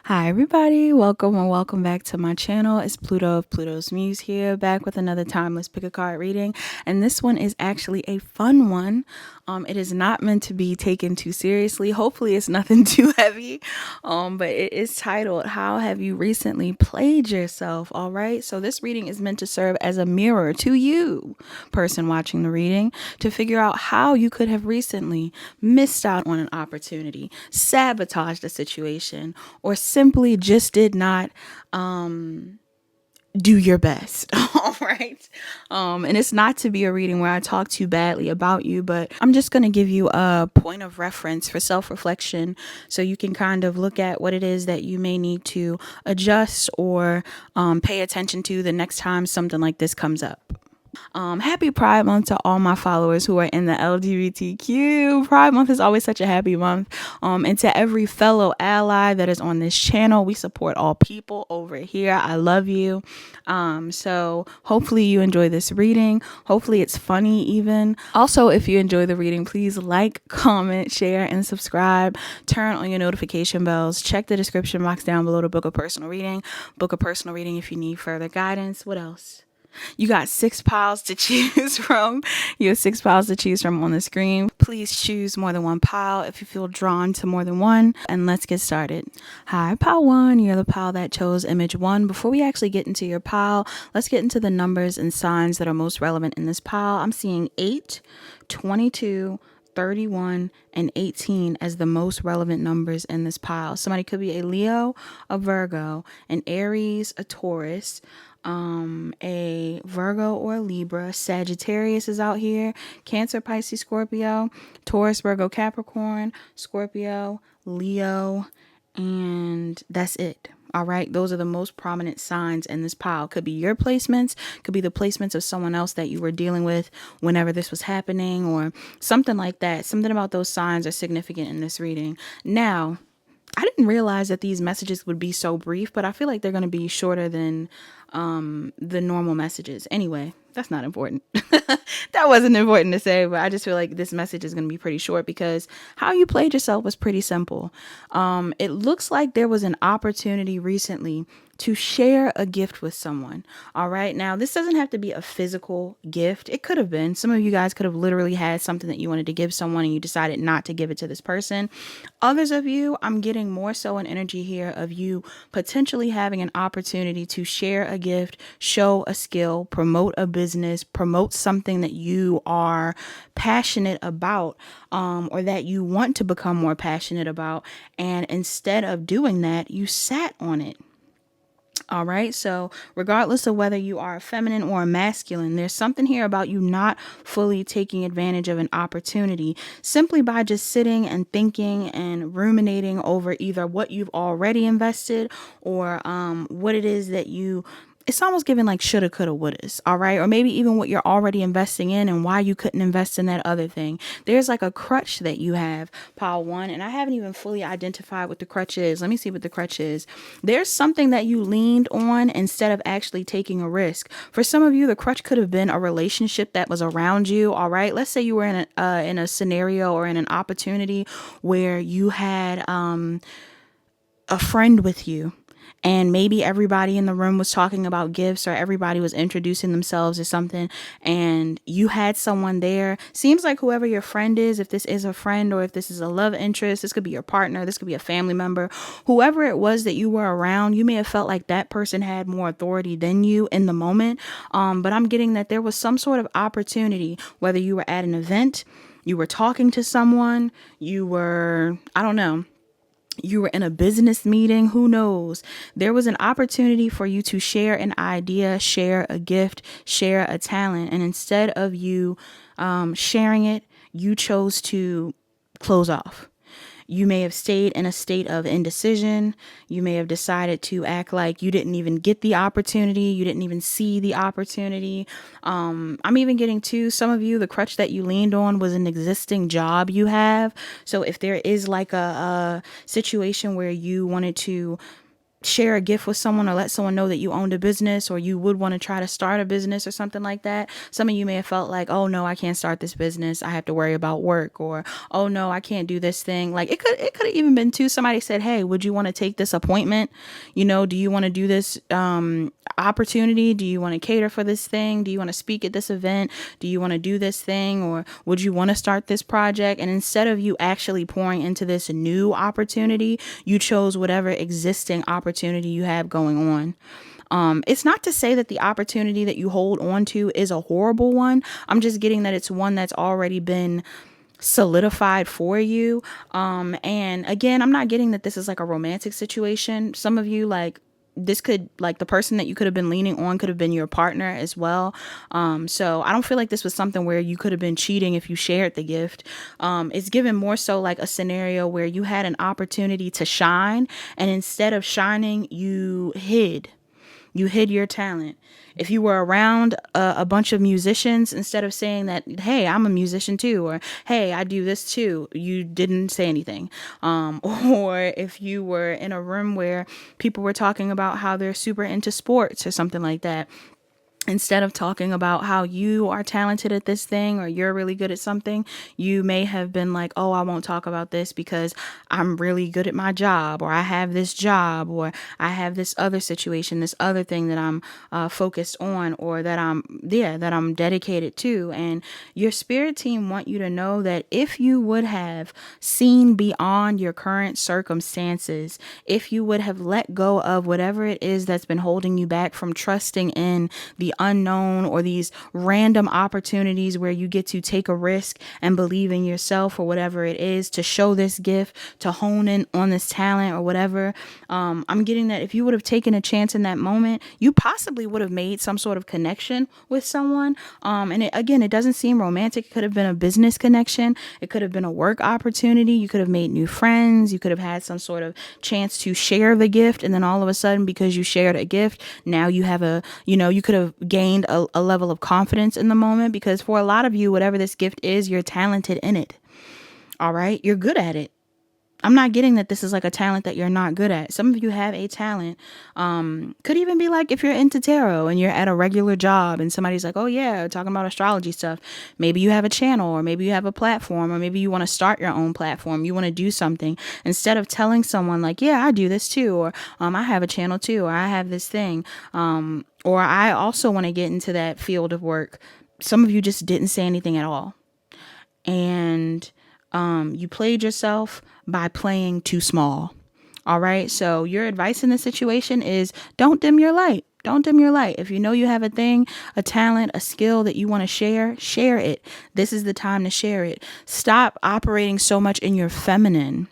Hi everybody, welcome and welcome back to my channel. It's Pluto of Pluto's Muse here, back with another timeless pick a card reading, and this one is actually a fun one. It is not meant to be taken too seriously. Hopefully it's nothing too heavy, but it is titled, How Have You Recently Played Yourself? All right, so this reading is meant to serve as a mirror to you, person watching the reading, to figure out how you could have recently missed out on an opportunity, sabotaged a situation, or simply just did not do your best. All right. And it's not to be a reading where I talk too badly about you, but I'm just going to give you a point of reference for self-reflection so you can kind of look at what it is that you may need to adjust or pay attention to the next time something like this comes up. Happy Pride Month to all my followers who are in the LGBTQ. Pride Month is always such a happy month. And to every fellow ally that is on this channel, we support all people over here. I love you. So hopefully you enjoy this reading. Hopefully it's funny even. Also, if you enjoy the reading, please like, comment, share, and subscribe. Turn on your notification bells. Check the description box down below to book a personal reading. Book a personal reading if you need further guidance. What else? You got 6 piles to choose from. You have 6 piles to choose from on the screen. Please choose more than one pile if you feel drawn to more than one. And let's get started. Hi, pile 1. You're the pile that chose image 1. Before we actually get into your pile, let's get into the numbers and signs that are most relevant in this pile. I'm seeing 8, 22, 31, and 18 as the most relevant numbers in this pile. Somebody could be a Leo, a Virgo, an Aries, a Taurus, a Virgo or a Libra. Sagittarius is out here. Cancer, Pisces, Scorpio, Taurus, Virgo, Capricorn, Scorpio, Leo, and that's it. All right, those are the most prominent signs in this pile. Could be your placements, could be the placements of someone else that you were dealing with whenever this was happening, or something like that. Something about those signs are significant in this reading. Now, I didn't realize that these messages would be so brief, but I feel like they're going to be shorter than the normal messages. Anyway, that's not important. That wasn't important to say, but I just feel like this message is going to be pretty short because how you played yourself was pretty simple. It looks like there was an opportunity recently to share a gift with someone. All right. Now, this doesn't have to be a physical gift. It could have been. Some of you guys could have literally had something that you wanted to give someone and you decided not to give it to this person. Others of you, I'm getting more so an energy here of you potentially having an opportunity to share a gift, show a skill, promote a business, promote something that you are passionate about, or that you want to become more passionate about. And instead of doing that, you sat on it. All right. So regardless of whether you are a feminine or a masculine, there's something here about you not fully taking advantage of an opportunity simply by just sitting and thinking and ruminating over either what you've already invested or what it is that it's almost giving like shoulda, coulda, wouldas. All right. Or maybe even what you're already investing in and why you couldn't invest in that other thing. There's like a crutch that you have, pile 1. And I haven't even fully identified what the crutch is. Let me see what the crutch is. There's something that you leaned on instead of actually taking a risk. For some of you, the crutch could have been a relationship that was around you. All right. Let's say you were in a scenario or in an opportunity where you had a friend with you. And maybe everybody in the room was talking about gifts or everybody was introducing themselves or something. And you had someone there. Seems like whoever your friend is, if this is a friend or if this is a love interest, this could be your partner, this could be a family member, whoever it was that you were around, you may have felt like that person had more authority than you in the moment. But I'm getting that there was some sort of opportunity, whether you were at an event, you were talking to someone, you were, I don't know, you were in a business meeting, who knows? There was an opportunity for you to share an idea, share a gift, share a talent. And instead of you sharing it, you chose to close off. You may have stayed in a state of indecision. You may have decided to act like you didn't even get the opportunity. You didn't even see the opportunity. I'm even getting to some of you, the crutch that you leaned on was an existing job you have. So if there is like a situation where you wanted to share a gift with someone or let someone know that you owned a business or you would want to try to start a business or something like that. Some of you may have felt like, oh no, I can't start this business. I have to worry about work, or oh no, I can't do this thing. Like it could have even been too, somebody said, hey, would you want to take this appointment? Do you want to do this opportunity? Do you want to cater for this thing? Do you want to speak at this event? Do you want to do this thing? Or would you want to start this project? And instead of you actually pouring into this new opportunity, you chose whatever existing opportunity you have going on. It's not to say that the opportunity that you hold on to is a horrible one. I'm just getting that it's one that's already been solidified for you. And again, I'm not getting that this is like a romantic situation. Some of you, like, this could, like, the person that you could have been leaning on could have been your partner as well. So I don't feel like this was something where you could have been cheating if you shared the gift. It's given more so like a scenario where you had an opportunity to shine, and instead of shining, you hid your talent. If you were around a bunch of musicians, instead of saying that, hey, I'm a musician too, or hey, I do this too, you didn't say anything. Or if you were in a room where people were talking about how they're super into sports or something like that, instead of talking about how you are talented at this thing or you're really good at something, you may have been like, oh, I won't talk about this because I'm really good at my job, or I have this job, or I have this other situation, this other thing that I'm focused on, or that I'm dedicated to. And your spirit team want you to know that if you would have seen beyond your current circumstances, if you would have let go of whatever it is that's been holding you back from trusting in the unknown, or these random opportunities where you get to take a risk and believe in yourself, or whatever it is, to show this gift, to hone in on this talent or whatever. I'm getting that if you would have taken a chance in that moment, you possibly would have made some sort of connection with someone. And it doesn't seem romantic. It could have been a business connection. It could have been a work opportunity. You could have made new friends. You could have had some sort of chance to share the gift. And then all of a sudden, because you shared a gift, now you have you could have gained a level of confidence in the moment, because for a lot of you, whatever this gift is, you're talented in it. All right. You're good at it. I'm not getting that this is like a talent that you're not good at. Some of you have a talent. Could even be like if you're into tarot and you're at a regular job and somebody's like, oh yeah, talking about astrology stuff. Maybe you have a channel, or maybe you have a platform, or maybe you want to start your own platform. You want to do something. Instead of telling someone like, yeah, I do this too, or I have a channel too, or I have this thing, or I also want to get into that field of work. Some of you just didn't say anything at all. And you played yourself by playing too small. All right. So your advice in this situation is don't dim your light. Don't dim your light. If you know you have a thing, a talent, a skill that you want to share it. This is the time to share it. Stop operating so much in your feminine.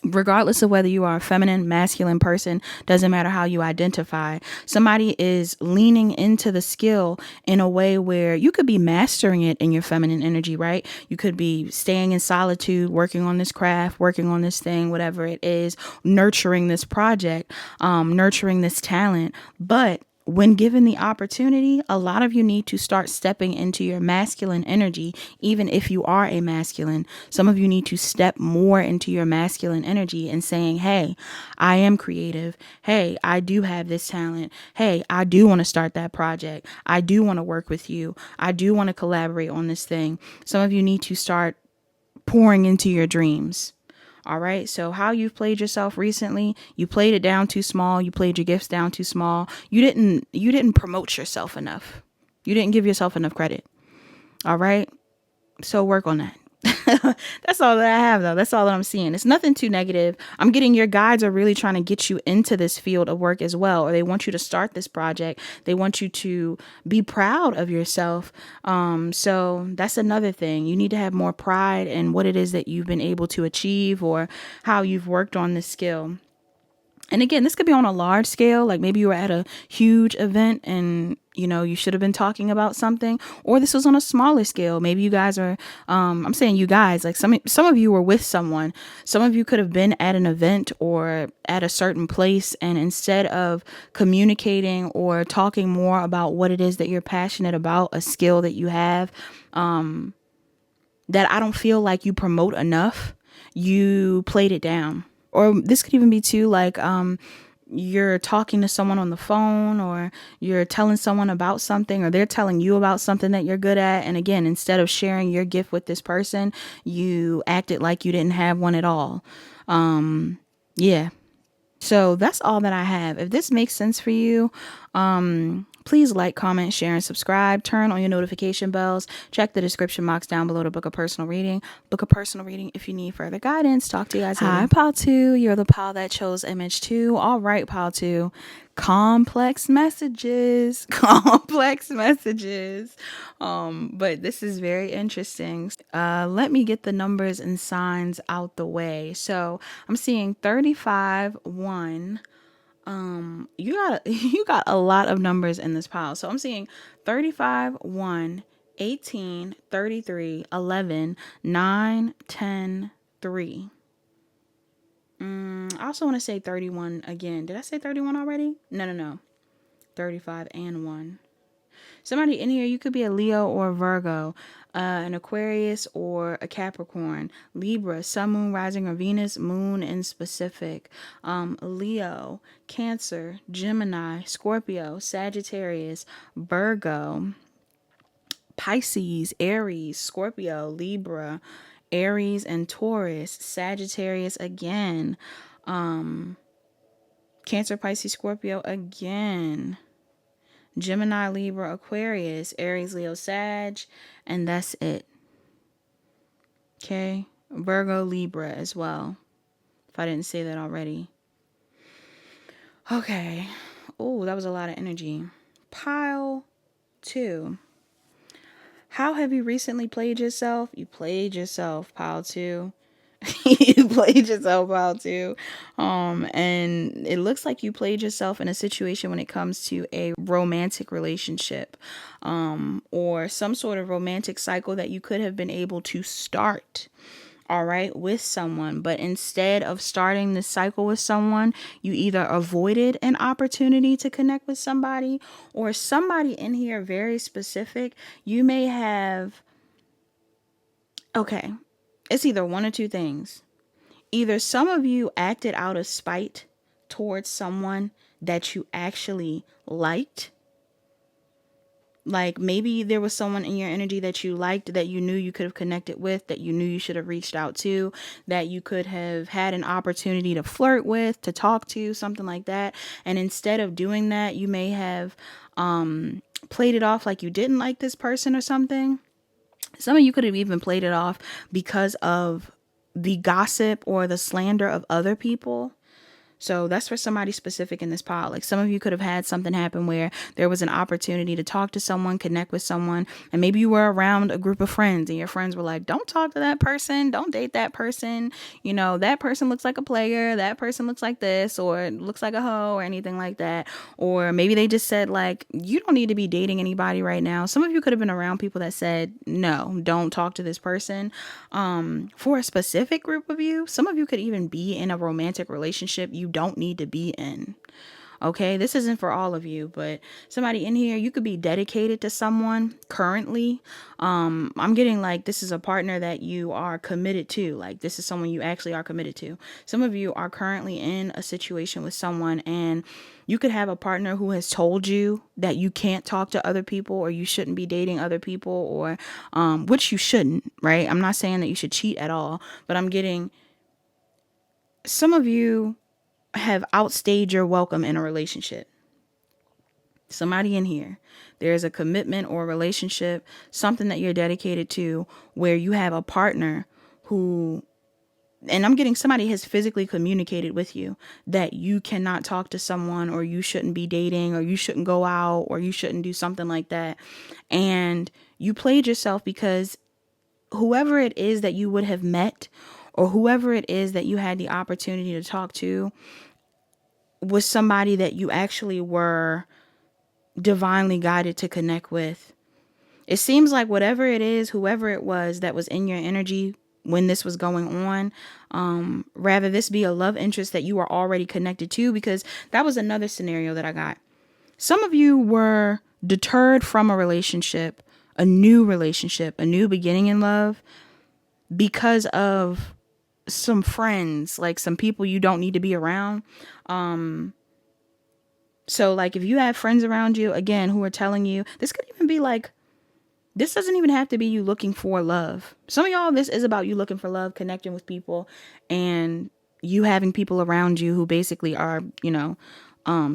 Regardless of whether you are a feminine, masculine person, doesn't matter how you identify. Somebody is leaning into the skill in a way where you could be mastering it in your feminine energy, right? You could be staying in solitude, working on this craft, working on this thing, whatever it is, nurturing this project, nurturing this talent. But when given the opportunity, a lot of you need to start stepping into your masculine energy, even if you are a masculine. Some of you need to step more into your masculine energy and saying, hey, I am creative. Hey, I do have this talent. Hey, I do want to start that project. I do want to work with you. I do want to collaborate on this thing. Some of you need to start pouring into your dreams. All right. So how you've played yourself recently, you played it down too small. You played your gifts down too small. You didn't promote yourself enough. You didn't give yourself enough credit. All right. So work on that. That's all that I have, though. That's all that I'm seeing. It's nothing too negative. I'm getting your guides are really trying to get you into this field of work as well, or they want you to start this project. They want you to be proud of yourself. So that's another thing. You need to have more pride in what it is that you've been able to achieve, or how you've worked on this skill. And again, this could be on a large scale, like maybe you were at a huge event and, you should have been talking about something, or this was on a smaller scale. Maybe you guys are, I'm saying you guys, like some of you were with someone. Some of you could have been at an event or at a certain place. And instead of communicating or talking more about what it is that you're passionate about, a skill that you have, that I don't feel like you promote enough, you played it down. Or this could even be too, like, you're talking to someone on the phone, or you're telling someone about something, or they're telling you about something that you're good at. And again, instead of sharing your gift with this person, you acted like you didn't have one at all. Yeah. So that's all that I have. If this makes sense for you, please like, comment, share, and subscribe. Turn on your notification bells. Check the description box down below to book a personal reading. Book a personal reading if you need further guidance. Talk to you guys later. Hi, Pile 2. You're the pile that chose image 2. All right, Pile 2. Complex messages. Complex messages. But this is very interesting. Let me get the numbers and signs out the way. So I'm seeing 35, 1. You got a lot of numbers in this pile. So I'm seeing 35, 1, 18, 33, 11, 9, 10, 3. I also want to say 31 again. Did I say 31 already? No. 35 and 1. Somebody in here, you could be a Leo or a Virgo, an Aquarius or a Capricorn, Libra, Sun, Moon, Rising, or Venus, Moon in specific, Leo, Cancer, Gemini, Scorpio, Sagittarius, Virgo, Pisces, Aries, Scorpio, Libra, Aries, and Taurus, Sagittarius again, Cancer, Pisces, Scorpio again, Gemini, Libra, Aquarius, Aries, Leo, Sag, and that's it. Okay. Virgo, Libra as well, if I didn't say that already. Okay. Oh, that was a lot of energy. Pile 2. How have you recently played yourself? You played yourself, Pile 2. You played yourself out too. And it looks like you played yourself in a situation when it comes to a romantic relationship, or some sort of romantic cycle that you could have been able to start, all right, with someone. But instead of starting this cycle with someone, you either avoided an opportunity to connect with somebody, or somebody in here very specific, you may have, okay, it's either one or two things. Either some of you acted out of spite towards someone that you actually liked. Like maybe there was someone in your energy that you liked, that you knew you could have connected with, that you knew you should have reached out to, that you could have had an opportunity to flirt with, to talk to, something like that. And instead of doing that, you may have played it off like you didn't like this person or something. Some of you could have even played it off because of the gossip or the slander of other people. So that's for somebody specific in this pile. Like some of you could have had something happen where there was an opportunity to talk to someone, connect with someone, and maybe you were around a group of friends and your friends were like, don't talk to that person, don't date that person, you know, that person looks like a player, that person looks like this, or looks like a hoe, or anything like that. Or maybe they just said like, you don't need to be dating anybody right now. Some of you could have been around people that said, no, don't talk to this person. For a specific group of you, some of you could even be in a romantic relationship you don't need to be in. Okay, this isn't for all of you, but somebody in here, you could be dedicated to someone currently. I'm getting like this is a partner that you are committed to. Like this is someone you actually are committed to. Some of you are currently in a situation with someone, and you could have a partner who has told you that you can't talk to other people, or you shouldn't be dating other people, or which you shouldn't, right? I'm not saying that you should cheat at all, but I'm getting some of you have outstayed your welcome in a relationship. Somebody in here, there's a commitment or a relationship, something that you're dedicated to, where you have a partner who, and I'm getting somebody has physically communicated with you that you cannot talk to someone, or you shouldn't be dating, or you shouldn't go out, or you shouldn't do something like that. And you played yourself because whoever it is that you would have met, or whoever it is that you had the opportunity to talk to, was somebody that you actually were divinely guided to connect with. It seems like whatever it is, whoever it was that was in your energy when this was going on, rather this be a love interest that you were already connected to, because that was another scenario that I got. Some of you were deterred from a relationship, a new beginning in love, because of some friends, like some people you don't need to be around. So like if you have friends around you, again, who are telling you, this could even be like, this doesn't even have to be you looking for love. Some of y'all, this is about you looking for love, connecting with people, and you having people around you who basically are,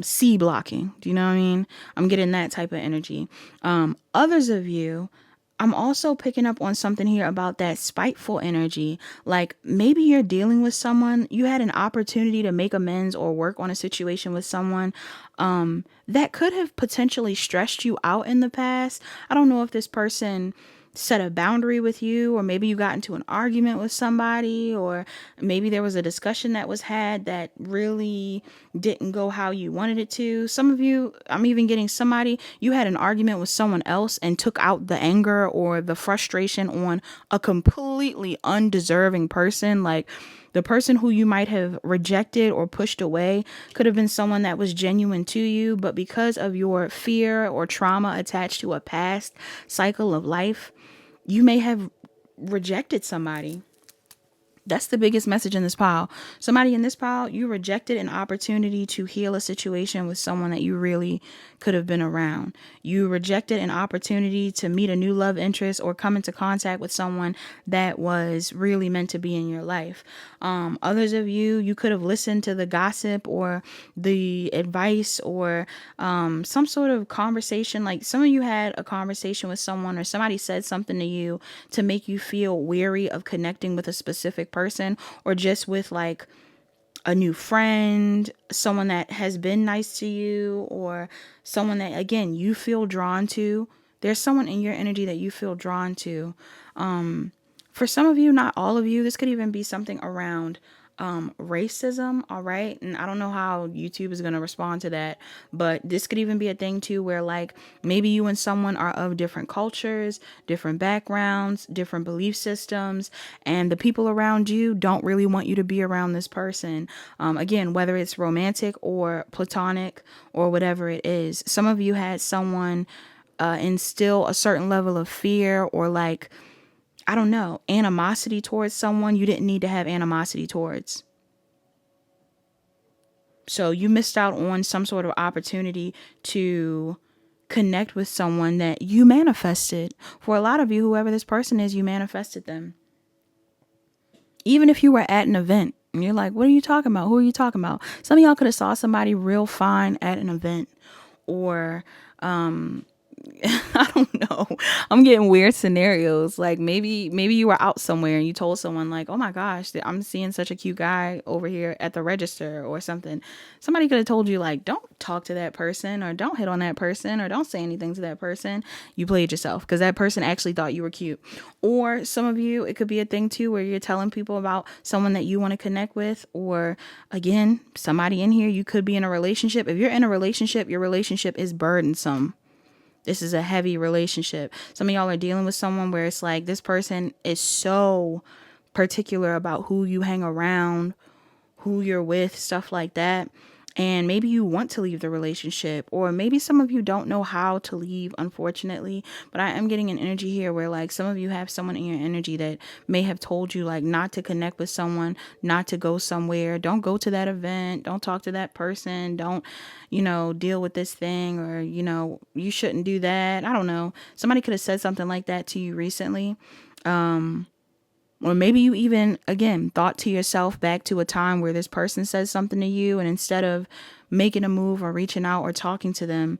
C blocking. Do you know what I mean? I'm getting that type of energy. Others of you, I'm also picking up on something here about that spiteful energy. Like maybe you're dealing with someone, you had an opportunity to make amends or work on a situation with someone that could have potentially stressed you out in the past. I don't know if this person set a boundary with you, or maybe you got into an argument with somebody, or maybe there was a discussion that was had that really didn't go how you wanted it to. Some of you, I'm even getting somebody, you had an argument with someone else and took out the anger or the frustration on a completely undeserving person. Like the person who you might have rejected or pushed away could have been someone that was genuine to you, but because of your fear or trauma attached to a past cycle of life, you may have rejected somebody. That's the biggest message in this pile. Somebody in this pile, you rejected an opportunity to heal a situation with someone that you really could have been around. You rejected an opportunity to meet a new love interest or come into contact with someone that was really meant to be in your life. Others of you, you could have listened to the gossip or the advice or some sort of conversation. Like some of you had a conversation with someone or somebody said something to you to make you feel weary of connecting with a specific person, or just with like a new friend, someone that has been nice to you, or someone that, again, you feel drawn to. There's someone in your energy that you feel drawn to. For some of you, not all of you, this could even be something around racism. All right. And I don't know how YouTube is going to respond to that, but this could even be a thing too, where like maybe you and someone are of different cultures, different backgrounds, different belief systems, and the people around you don't really want you to be around this person. Again, whether it's romantic or platonic or whatever it is, some of you had someone instill a certain level of fear or like, I don't know, animosity towards someone you didn't need to have animosity towards. So you missed out on some sort of opportunity to connect with someone that you manifested. For a lot of you, whoever this person is, you manifested them. Even if you were at an event and you're like, what are you talking about? Who are you talking about? Some of y'all could have saw somebody real fine at an event, or I don't know. I'm getting weird scenarios. Like maybe you were out somewhere and you told someone like, "Oh my gosh, I'm seeing such a cute guy over here at the register," or something. Somebody could have told you like, "Don't talk to that person," or "Don't hit on that person," or "Don't say anything to that person." You played yourself because that person actually thought you were cute. Or some of you, it could be a thing too where you're telling people about someone that you want to connect with, or again, somebody in here, you could be in a relationship. If you're in a relationship, your relationship is burdensome. This is a heavy relationship. Some of y'all are dealing with someone where it's like this person is so particular about who you hang around, who you're with, stuff like that. And maybe you want to leave the relationship, or maybe some of you don't know how to leave, unfortunately. But I am getting an energy here where like some of you have someone in your energy that may have told you like not to connect with someone, not to go somewhere, don't go to that event, don't talk to that person, don't, deal with this thing, or, you shouldn't do that. I don't know. Somebody could have said something like that to you recently. Or maybe you even, again, thought to yourself back to a time where this person says something to you, and instead of making a move or reaching out or talking to them,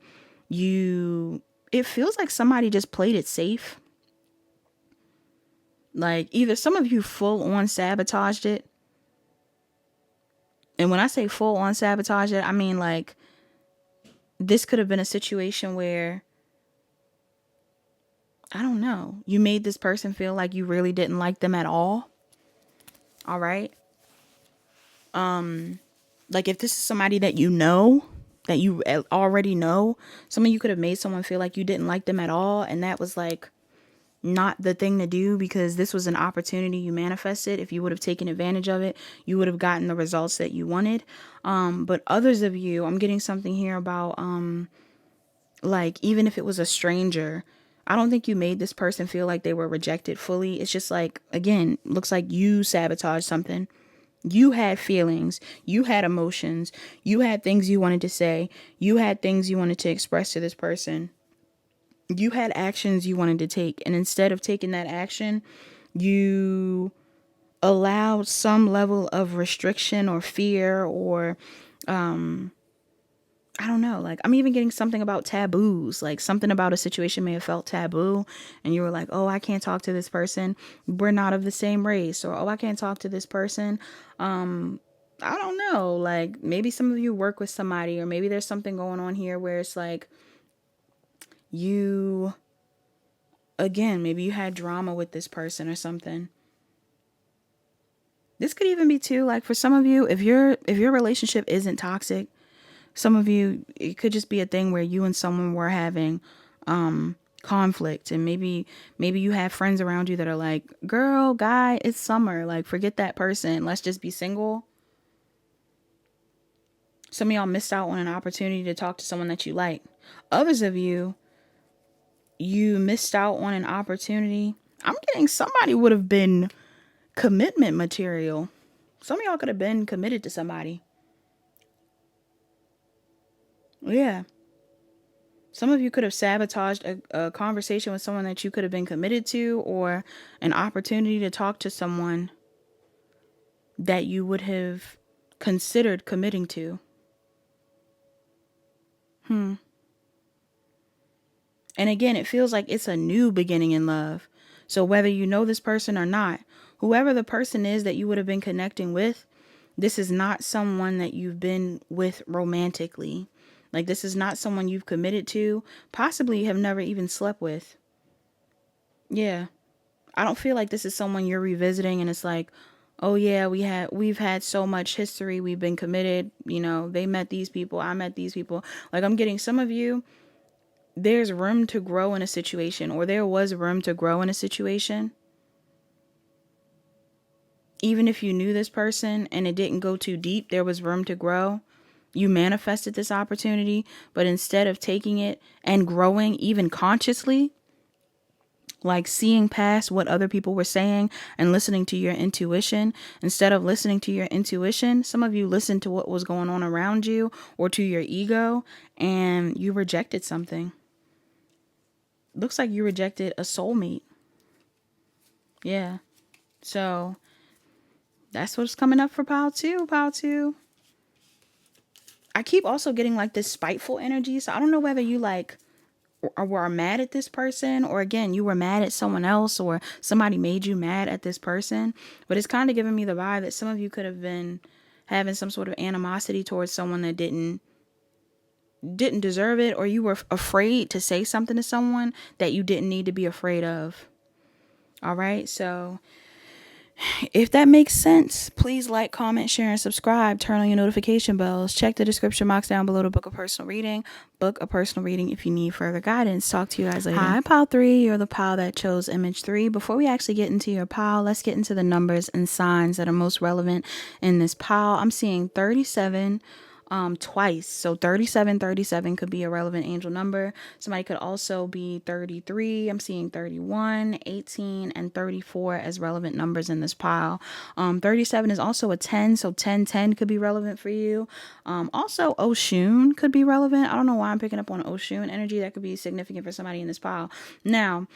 it feels like somebody just played it safe. Like either some of you full on sabotaged it. And when I say full on sabotage it, I mean like this could have been a situation where, I don't know, you made this person feel like you really didn't like them at all. All right. Like if this is somebody that that you already know, some of you could have made someone feel like you didn't like them at all, and that was like not the thing to do, because this was an opportunity you manifested. If you would have taken advantage of it, you would have gotten the results that you wanted. But others of you, I'm getting something here about like even if it was a stranger, I don't think you made this person feel like they were rejected fully. It's just like, again, looks like you sabotaged something. You had feelings, you had emotions, you had things you wanted to say, you had things you wanted to express to this person, you had actions you wanted to take. And instead of taking that action, you allowed some level of restriction or fear or I don't know, like I'm even getting something about taboos, like something about a situation may have felt taboo and you were like, oh, I can't talk to this person, we're not of the same race, or oh, I can't talk to this person. I don't know, like maybe some of you work with somebody, or maybe there's something going on here where it's like you, again, maybe you had drama with this person or something. This could even be too, like for some of you, if your relationship isn't toxic, some of you, it could just be a thing where you and someone were having conflict, and maybe you have friends around you that are like, girl, guy, it's summer, like forget that person, let's just be single. Some of y'all missed out on an opportunity to talk to someone that you like. Others of you, you missed out on an opportunity. I'm getting somebody would have been commitment material. Some of y'all could have been committed to somebody. Yeah. Some of you could have sabotaged a conversation with someone that you could have been committed to, or an opportunity to talk to someone that you would have considered committing to. And again, it feels like it's a new beginning in love. So whether you know this person or not, whoever the person is that you would have been connecting with, this is not someone that you've been with romantically. Like this is not someone you've committed to, possibly have never even slept with. Yeah. I don't feel like this is someone you're revisiting and it's like, oh yeah, we've had so much history, we've been committed, they met these people, I met these people. Like I'm getting some of you, there's room to grow in a situation, or there was room to grow in a situation. Even if you knew this person and it didn't go too deep, there was room to grow. You manifested this opportunity, but instead of taking it and growing even consciously, like seeing past what other people were saying and listening to your intuition, instead of listening to your intuition, some of you listened to what was going on around you or to your ego, and you rejected something. Looks like you rejected a soulmate. Yeah. So that's what's coming up for pile two. Pile two. I keep also getting like this spiteful energy. So I don't know whether you like or were mad at this person, or again, you were mad at someone else, or somebody made you mad at this person. But it's kind of giving me the vibe that some of you could have been having some sort of animosity towards someone that didn't deserve it, or you were afraid to say something to someone that you didn't need to be afraid of. All right. So if that makes sense, please like, comment, share, and subscribe. Turn on your notification bells. Check the description box down below to book a personal reading. Book a personal reading if you need further guidance. Talk to you guys later. Hi, pile 3. You're the pile that chose image 3. Before we actually get into your pile, let's get into the numbers and signs that are most relevant in this pile. I'm seeing 37 twice. So 37 could be a relevant angel number. Somebody could also be 33. I'm seeing 31, 18, and 34 as relevant numbers in this pile. 37 is also a 10, so 10 could be relevant for you. Also Oshun could be relevant. I don't know why I'm picking up on Oshun energy. That could be significant for somebody in this pile. Now,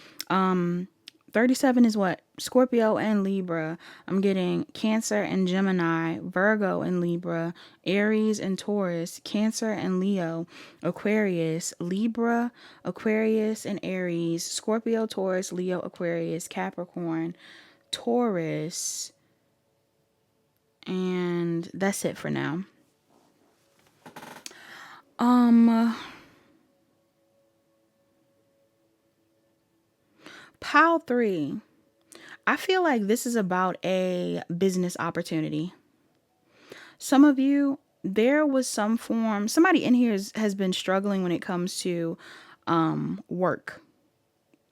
37 is what? Scorpio and Libra. I'm getting Cancer and Gemini, Virgo and Libra, Aries and Taurus, Cancer and Leo, Aquarius, Libra, Aquarius and Aries, Scorpio, Taurus, Leo, Aquarius, Capricorn, Taurus, and that's it for now. Pile 3. I feel like this is about a business opportunity. Some of you, there was some form, somebody in here has been struggling when it comes to work.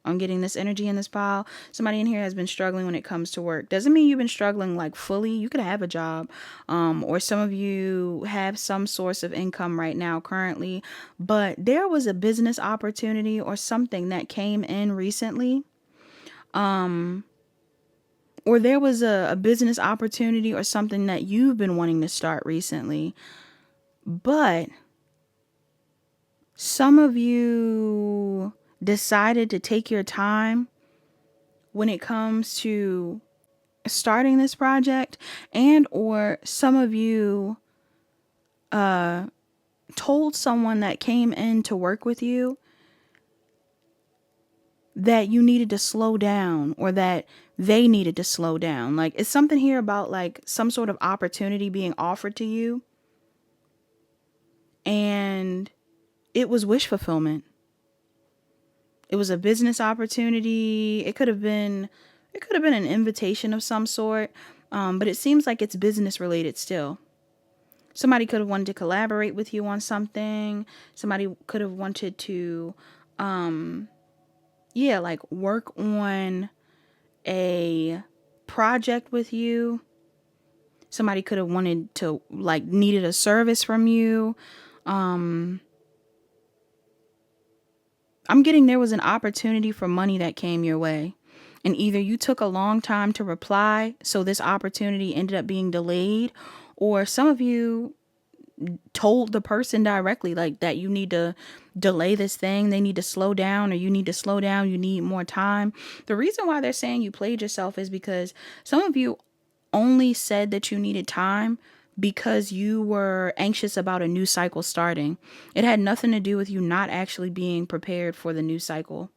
I'm getting this energy in this pile. Somebody in here has been struggling when it comes to work. Doesn't mean you've been struggling like fully. You could have a job, or some of you have some source of income right now currently, but there was a business opportunity or something that came in recently. or there was a business opportunity or something that you've been wanting to start recently, but some of you decided to take your time when it comes to starting this project, and or some of you told someone that came in to work with you that you needed to slow down, or that they needed to slow down. Like, it's something here about like some sort of opportunity being offered to you, and it was wish fulfillment. It was a business opportunity. It could have been an invitation of some sort, but it seems like it's business related still. Somebody could have wanted to collaborate with you on something. Somebody could have wanted to, like work on a project with you. Somebody could have wanted to, like, needed a service from you. I'm getting there was an opportunity for money that came your way. And either you took a long time to reply, so this opportunity ended up being delayed, or some of you told the person directly, like, that you need to delay this thing, they need to slow down, or you need to slow down, you need more time. The reason why they're saying you played yourself is because some of you only said that you needed time because you were anxious about a new cycle starting. It had nothing to do with you not actually being prepared for the new cycle.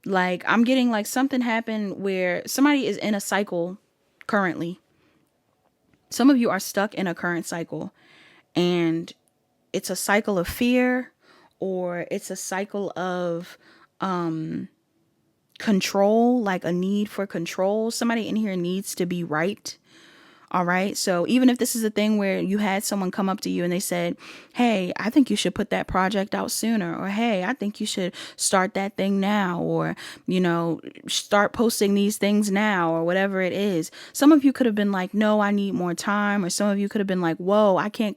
Like, I'm getting like something happened where somebody is in a cycle currently. Some of you are stuck in a current cycle, and it's a cycle of fear, or it's a cycle of control, like a need for control. Somebody in here needs to be right. All right. So even if this is a thing where you had someone come up to you and they said, hey, I think you should put that project out sooner, or hey, I think you should start that thing now, or, start posting these things now, or whatever it is. Some of you could have been like, no, I need more time. Or some of you could have been like, whoa, I can't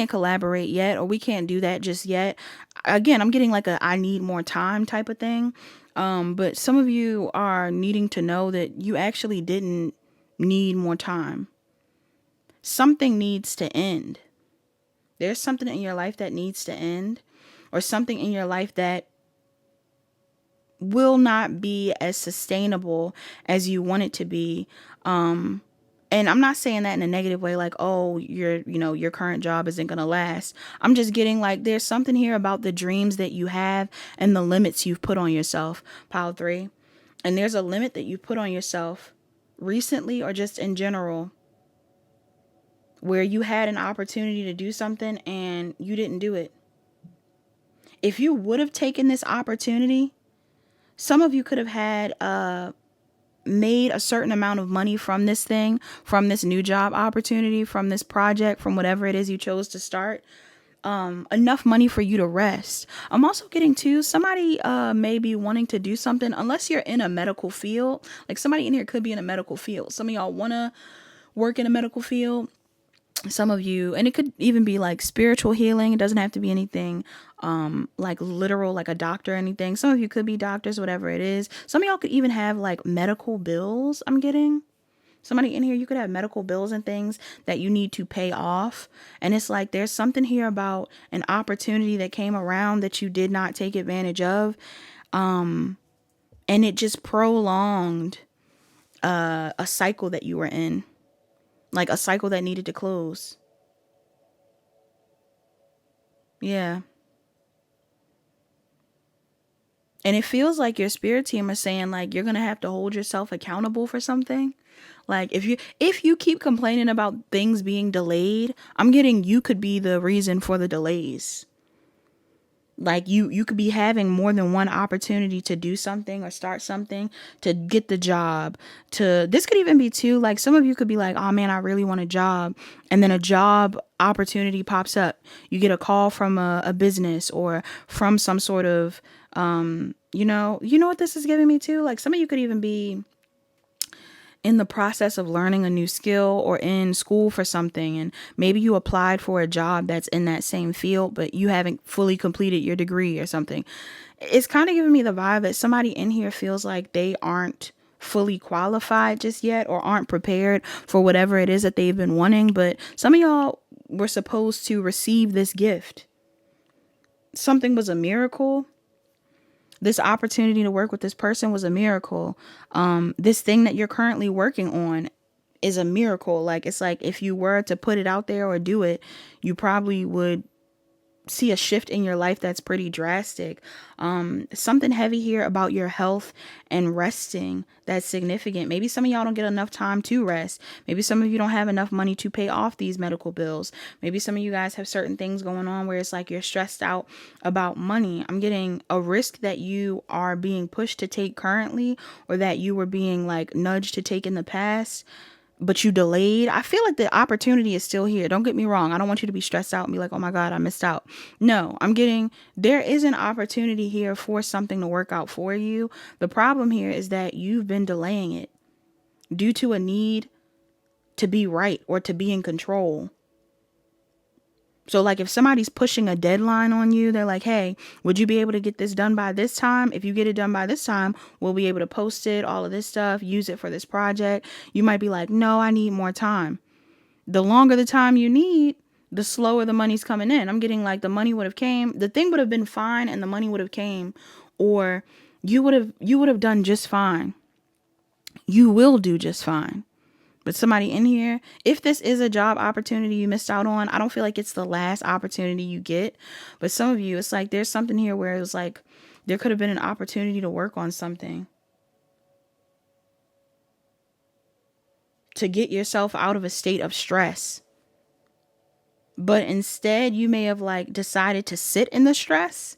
collaborate yet, or we can't do that just yet. Again, I'm getting like I need more time type of thing. But some of you are needing to know that you actually didn't need more time. Something needs to end. There's something in your life that needs to end, or something in your life that will not be as sustainable as you want it to be. And I'm not saying that in a negative way, like, oh, your current job isn't going to last. I'm just getting like, there's something here about the dreams that you have and the limits you've put on yourself, pile 3. And there's a limit that you put on yourself recently, or just in general, where you had an opportunity to do something and you didn't do it. If you would have taken this opportunity, some of you could have had made a certain amount of money from this thing, from this new job opportunity, from this project, from whatever it is you chose to start. Enough money for you to rest. I'm also getting to somebody may be wanting to do something, unless you're in a medical field. Like, somebody in here could be in a medical field. Some of y'all want to work in a medical field. Some of you, and it could even be like spiritual healing. It doesn't have to be anything like literal, like a doctor or anything. Some of you could be doctors, whatever it is. Some of y'all could even have like medical bills. I'm getting somebody in here, you could have medical bills and things that you need to pay off. And it's like, there's something here about an opportunity that came around that you did not take advantage of. And it just prolonged a cycle that you were in. Like a cycle that needed to close. Yeah. And it feels like your spirit team is saying, like, you're going to have to hold yourself accountable for something. Like, if you keep complaining about things being delayed, I'm getting you could be the reason for the delays. Like, you could be having more than one opportunity to do something or start something, to get the job. This could even be too, like, some of you could be like, oh man, I really want a job. And then a job opportunity pops up. You get a call from a business, or from some sort of, you know what this is giving me too? Like, some of you could even be in the process of learning a new skill, or in school for something, and maybe you applied for a job that's in that same field, but you haven't fully completed your degree or something. It's kind of giving me the vibe that somebody in here feels like they aren't fully qualified just yet, or aren't prepared for whatever it is that they've been wanting. But some of y'all were supposed to receive this gift. Something was a miracle. This opportunity to work with this person was a miracle. This thing that you're currently working on is a miracle. Like, it's like if you were to put it out there or do it, you probably would see a shift in your life that's pretty drastic. Something heavy here about your health and resting that's significant. Maybe some of y'all don't get enough time to rest. Maybe some of you don't have enough money to pay off these medical bills. Maybe some of you guys have certain things going on where it's like you're stressed out about money. I'm getting a risk that you are being pushed to take currently, or that you were being like nudged to take in the past, but you delayed. I feel like the opportunity is still here. Don't get me wrong. I don't want you to be stressed out and be like, oh my God, I missed out. No, there is an opportunity here for something to work out for you. The problem here is that you've been delaying it due to a need to be right or to be in control. So like if somebody's pushing a deadline on you, they're like, hey, would you be able to get this done by this time? If you get it done by this time, we'll be able to post it, all of this stuff, use it for this project. You might be like, no, I need more time. The longer the time you need, the slower the money's coming in. I'm getting like the money would have came, the thing would have been fine and the money would have came, or you would have done just fine. You will do just fine. But somebody in here, if this is a job opportunity you missed out on, I don't feel like it's the last opportunity you get. But some of you, it's like there's something here where it was like there could have been an opportunity to work on something, to get yourself out of a state of stress. But instead, you may have like decided to sit in the stress.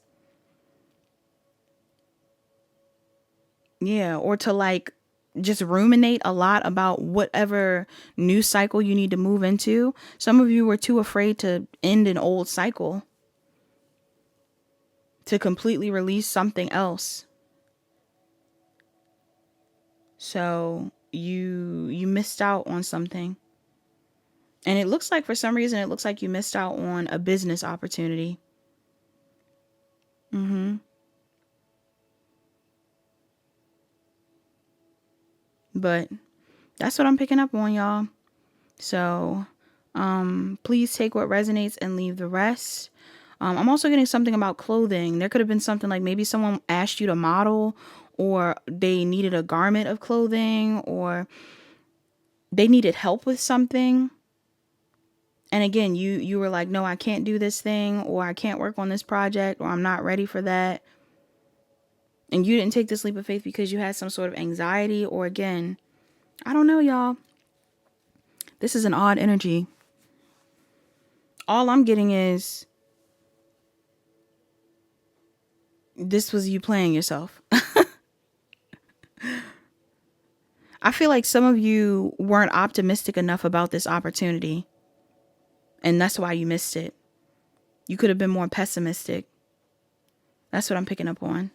Yeah, or to like just ruminate a lot about whatever new cycle you need to move into. Some of you were too afraid to end an old cycle, to completely release something else. So you missed out on something. And it looks like for some reason, it looks like you missed out on a business opportunity. But that's what I'm picking up on, y'all. So please take what resonates and leave the rest. I'm also getting something about clothing. There could have been something like maybe someone asked you to model, or they needed a garment of clothing, or they needed help with something. And again, you were like, no, I can't do this thing, or I can't work on this project, or I'm not ready for that. And you didn't take this leap of faith because you had some sort of anxiety, or again, I don't know, y'all. This is an odd energy. All I'm getting is this was you playing yourself. I feel like some of you weren't optimistic enough about this opportunity, and that's why you missed it. You could have been more pessimistic. That's what I'm picking up on.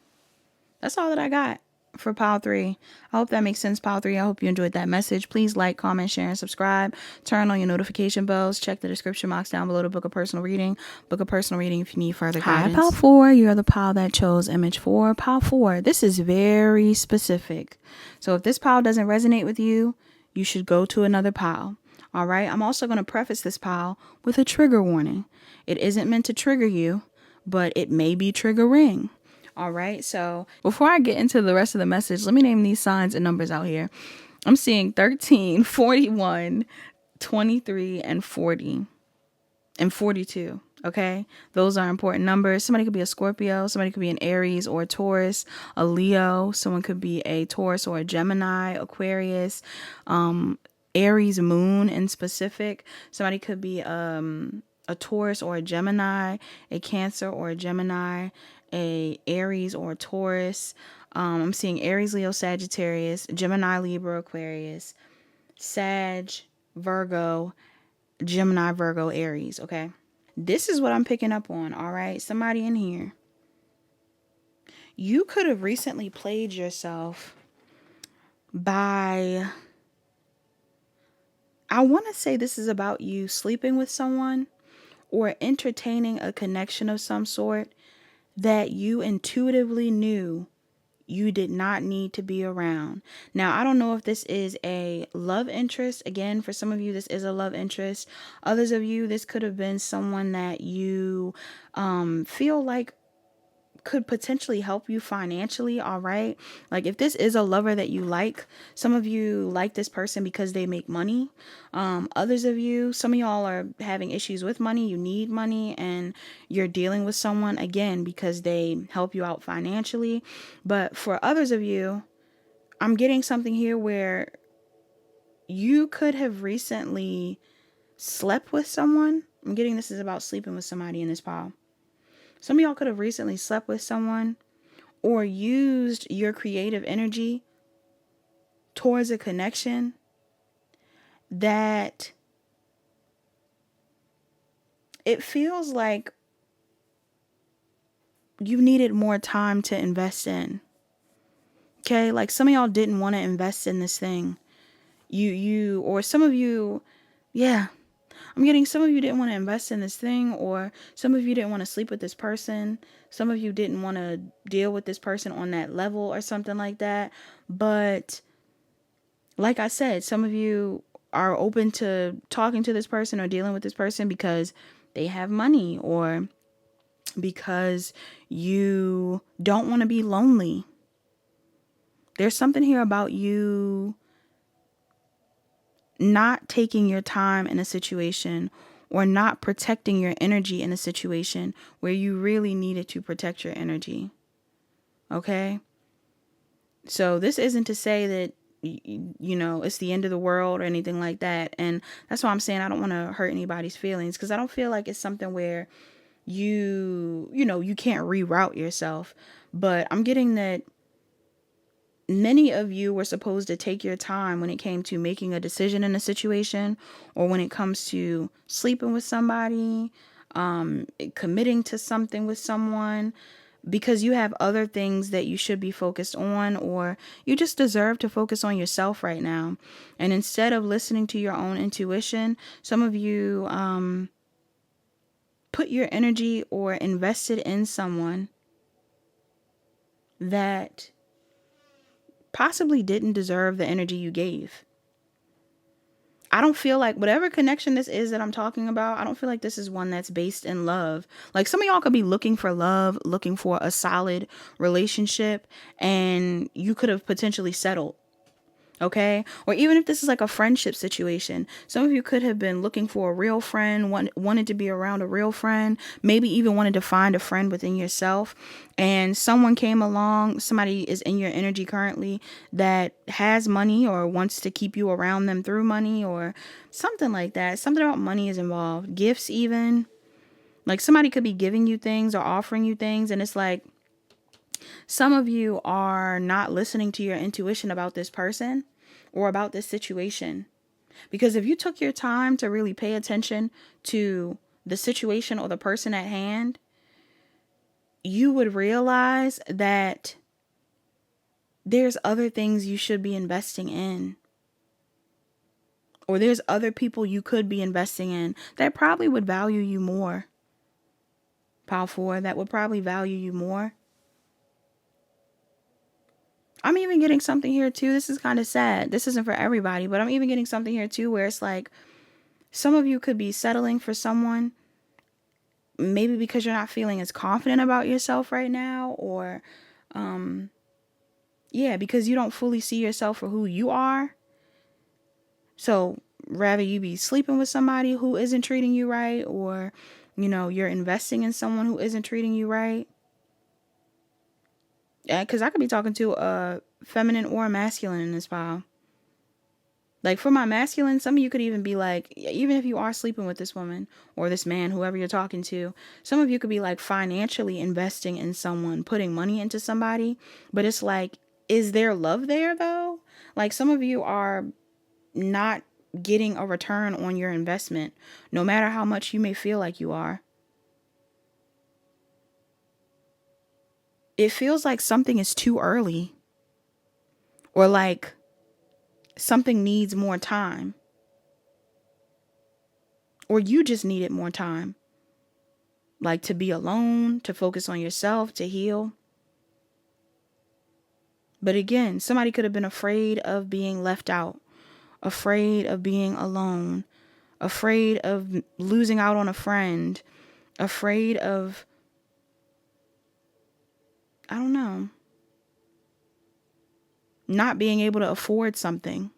That's all that I got for pile 3. I hope that makes sense, pile 3. I hope you enjoyed that message. Please like, comment, share, and subscribe. Turn on your notification bells. Check the description box down below to book a personal reading. Book a personal reading if you need further guidance. Hi, pile 4. You're the pile that chose image 4. Pile 4. This is very specific. So if this pile doesn't resonate with you, you should go to another pile. All right. I'm also going to preface this pile with a trigger warning. It isn't meant to trigger you, but it may be triggering. All right. So before I get into the rest of the message, let me name these signs and numbers out here. I'm seeing 13, 41, 23, and 40, and 42. Okay. Those are important numbers. Somebody could be a Scorpio. Somebody could be an Aries or a Taurus, a Leo. Someone could be a Taurus or a Gemini, Aquarius, Aries moon in specific. Somebody could be a Taurus or a Gemini, a Cancer or a Gemini, a Aries or a Taurus. I'm seeing Aries, Leo, Sagittarius, Gemini, Libra, Aquarius, Sag, Virgo, Gemini, Virgo, Aries. Okay. This is what I'm picking up on. All right. Somebody in here. You could have recently played yourself by, I want to say this is about you sleeping with someone or entertaining a connection of some sort that you intuitively knew you did not need to be around. Now, I don't know if this is a love interest. Again, for some of you, this is a love interest. Others of you, this could have been someone that you feel like could potentially help you financially. All right. Like if this is a lover that you like, some of you like this person because they make money. Others of you, some of y'all are having issues with money. You need money and you're dealing with someone again because they help you out financially. But for others of you, I'm getting something here where you could have recently slept with someone. I'm getting this is about sleeping with somebody in this pile. Some of y'all could have recently slept with someone or used your creative energy towards a connection that it feels like you needed more time to invest in. Okay, like some of y'all didn't want to invest in this thing. Or some of you, yeah, I'm getting some of you didn't want to invest in this thing, or some of you didn't want to sleep with this person. Some of you didn't want to deal with this person on that level or something like that. But like I said, some of you are open to talking to this person or dealing with this person because they have money or because you don't want to be lonely. There's something here about you not taking your time in a situation or not protecting your energy in a situation where you really needed to protect your energy. Okay? So this isn't to say that, it's the end of the world or anything like that. And that's why I'm saying I don't want to hurt anybody's feelings because I don't feel like it's something where you can't reroute yourself. But I'm getting that many of you were supposed to take your time when it came to making a decision in a situation or when it comes to sleeping with somebody, committing to something with someone, because you have other things that you should be focused on, or you just deserve to focus on yourself right now. And instead of listening to your own intuition, some of you put your energy or invested in someone that possibly didn't deserve the energy you gave. I don't feel like whatever connection this is that I'm talking about, I don't feel like this is one that's based in love. Like some of y'all could be looking for love, looking for a solid relationship, and you could have potentially settled. Okay. Or even if this is like a friendship situation, some of you could have been looking for a real friend, wanted to be around a real friend, maybe even wanted to find a friend within yourself. And someone came along, somebody is in your energy currently that has money or wants to keep you around them through money or something like that. Something about money is involved. Gifts, even. Like somebody could be giving you things or offering you things. And it's like, some of you are not listening to your intuition about this person or about this situation. Because if you took your time to really pay attention to the situation or the person at hand, you would realize that there's other things you should be investing in. Or there's other people you could be investing in that probably would value you more. Pile 4, that would probably value you more. I'm even getting something here too. This is kind of sad. This isn't for everybody, but I'm even getting something here too where it's like some of you could be settling for someone maybe because you're not feeling as confident about yourself right now, or because you don't fully see yourself for who you are. So rather you be sleeping with somebody who isn't treating you right, or you're investing in someone who isn't treating you right. Yeah, because I could be talking to a feminine or a masculine in this file. Like for my masculine, some of you could even be like, even if you are sleeping with this woman or this man, whoever you're talking to, some of you could be like financially investing in someone, putting money into somebody. But it's like, is there love there though? Like some of you are not getting a return on your investment, no matter how much you may feel like you are. It feels like something is too early, or like something needs more time, or you just needed more time, like to be alone, to focus on yourself, to heal. But again, somebody could have been afraid of being left out, afraid of being alone, afraid of losing out on a friend, afraid of, I don't know, not being able to afford something.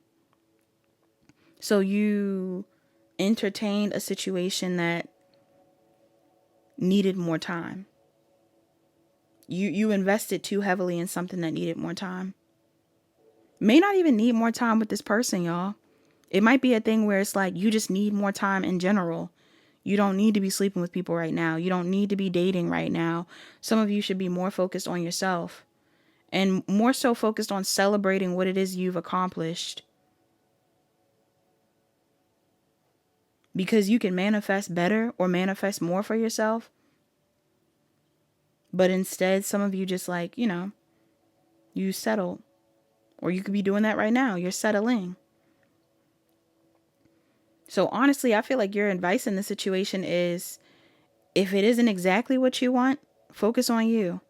So you entertained a situation that needed more time. You invested too heavily in something that needed more time. May not even need more time with this person, y'all. It might be a thing where it's like you just need more time in general. You don't need to be sleeping with people right now. You don't need to be dating right now. Some of you should be more focused on yourself and more so focused on celebrating what it is you've accomplished. Because you can manifest better or manifest more for yourself. But instead, some of you just like, you settled. Or you could be doing that right now. You're settling. So honestly, I feel like your advice in this situation is, if it isn't exactly what you want, focus on you.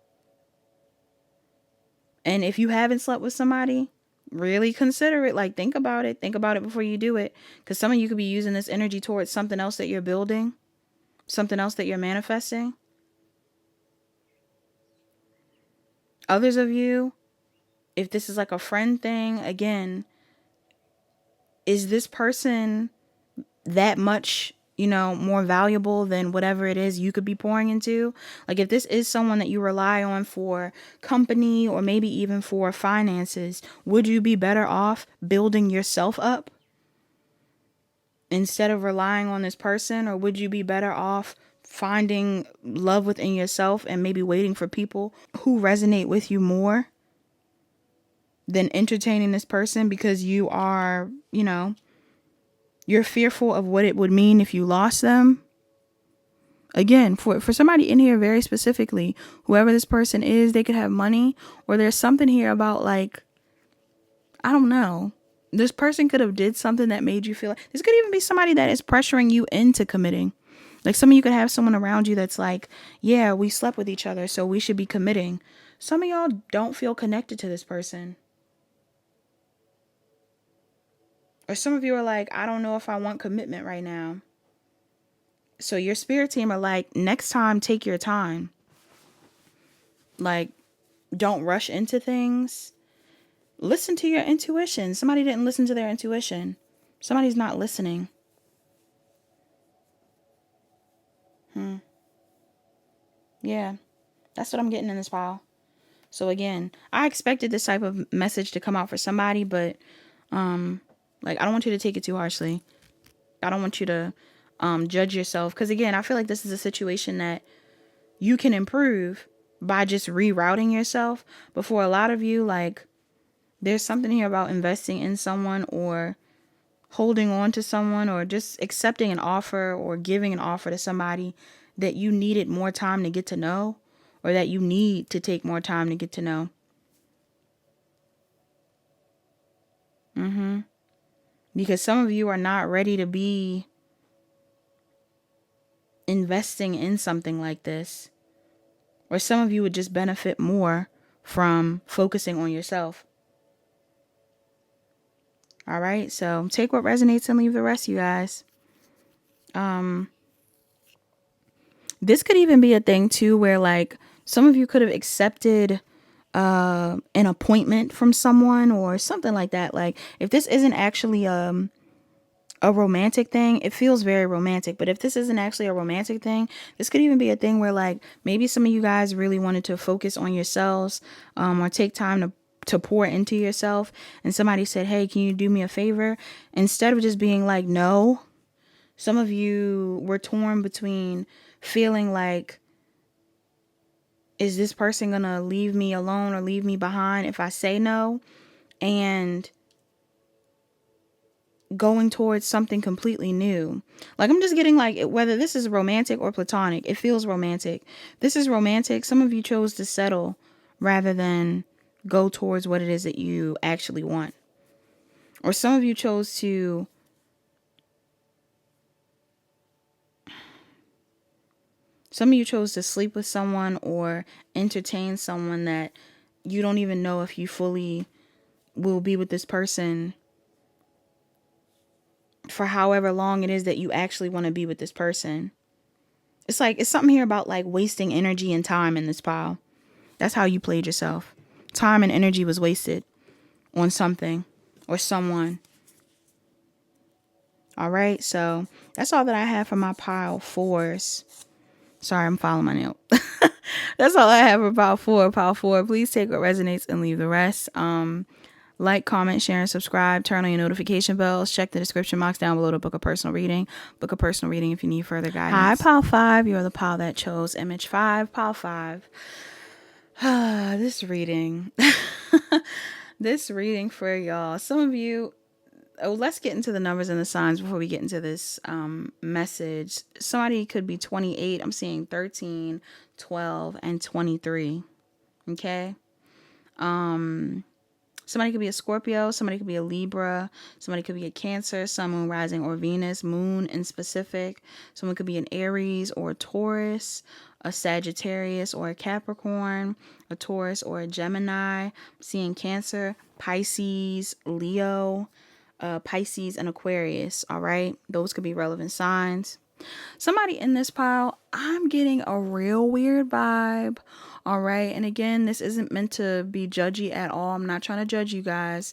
And if you haven't slept with somebody, really consider it. Like, think about it. Think about it before you do it. Because some of you could be using this energy towards something else that you're building, something else that you're manifesting. Others of you, if this is like a friend thing, again, is this person that much, more valuable than whatever it is you could be pouring into? Like, if this is someone that you rely on for company or maybe even for finances, would you be better off building yourself up instead of relying on this person? Or would you be better off finding love within yourself and maybe waiting for people who resonate with you more than entertaining this person because you are, you're fearful of what it would mean if you lost them? Again, for somebody in here very specifically, whoever this person is, they could have money, or there's something here about, like, I don't know. This person could have did something that made you feel like, this could even be somebody that is pressuring you into committing. Like, some of you could have someone around you that's like, yeah, we slept with each other, so we should be committing. Some of y'all don't feel connected to this person. Or some of you are like, I don't know if I want commitment right now. So your spirit team are like, next time, take your time. Like, don't rush into things. Listen to your intuition. Somebody didn't listen to their intuition. Somebody's not listening. Yeah, that's what I'm getting in this file. So again, I expected this type of message to come out for somebody, but like, I don't want you to take it too harshly. I don't want you to judge yourself, because again, I feel like this is a situation that you can improve by just rerouting yourself. But for a lot of you, like, there's something here about investing in someone or holding on to someone or just accepting an offer or giving an offer to somebody that you needed more time to get to know, or that you need to take more time to get to know. Because some of you are not ready to be investing in something like this. Or some of you would just benefit more from focusing on yourself. All right, so take what resonates and leave the rest, you guys. This could even be a thing too, where like some of you could have accepted an appointment from someone or something like that. Like, if this isn't actually a romantic thing, it feels very romantic. But if this isn't actually a romantic thing, this could even be a thing where like maybe some of you guys really wanted to focus on yourselves, or take time to pour into yourself, and somebody said, hey, can you do me a favor? Instead of just being like, no, some of you were torn between feeling like, is this person gonna leave me alone or leave me behind if I say no? And going towards something completely new. Like, I'm just getting like, whether this is romantic or platonic, it feels romantic. This is romantic. Some of you chose to settle rather than go towards what it is that you actually want. Or some of you chose to sleep with someone or entertain someone that you don't even know if you fully will be with this person for however long it is that you actually want to be with this person. It's like, it's something here about like wasting energy and time in this pile. That's how you played yourself. Time and energy was wasted on something or someone. All right, so that's all that I have for my pile fours. Sorry, I'm following my nail. That's all I have for pile four. Pile four, please take what resonates and leave the rest. Like, comment, share, and subscribe. Turn on your notification bells. Check the description box down below to book a personal reading. Book a personal reading if you need further guidance. Hi, pile five. You're the pile that chose image 5. Pile 5. This reading. This reading for y'all. Some of you... Oh, let's get into the numbers and the signs before we get into this message. Somebody could be 28. I'm seeing 13, 12, and 23. Okay? Somebody could be a Scorpio. Somebody could be a Libra. Somebody could be a Cancer, Sun, Moon, Rising, or Venus. Moon in specific. Someone could be an Aries or a Taurus, a Sagittarius or a Capricorn, a Taurus or a Gemini. I'm seeing Cancer, Pisces, Leo, Pisces, and Aquarius. All right. Those could be relevant signs. Somebody in this pile, I'm getting a real weird vibe. All right. And again, this isn't meant to be judgy at all. I'm not trying to judge you guys.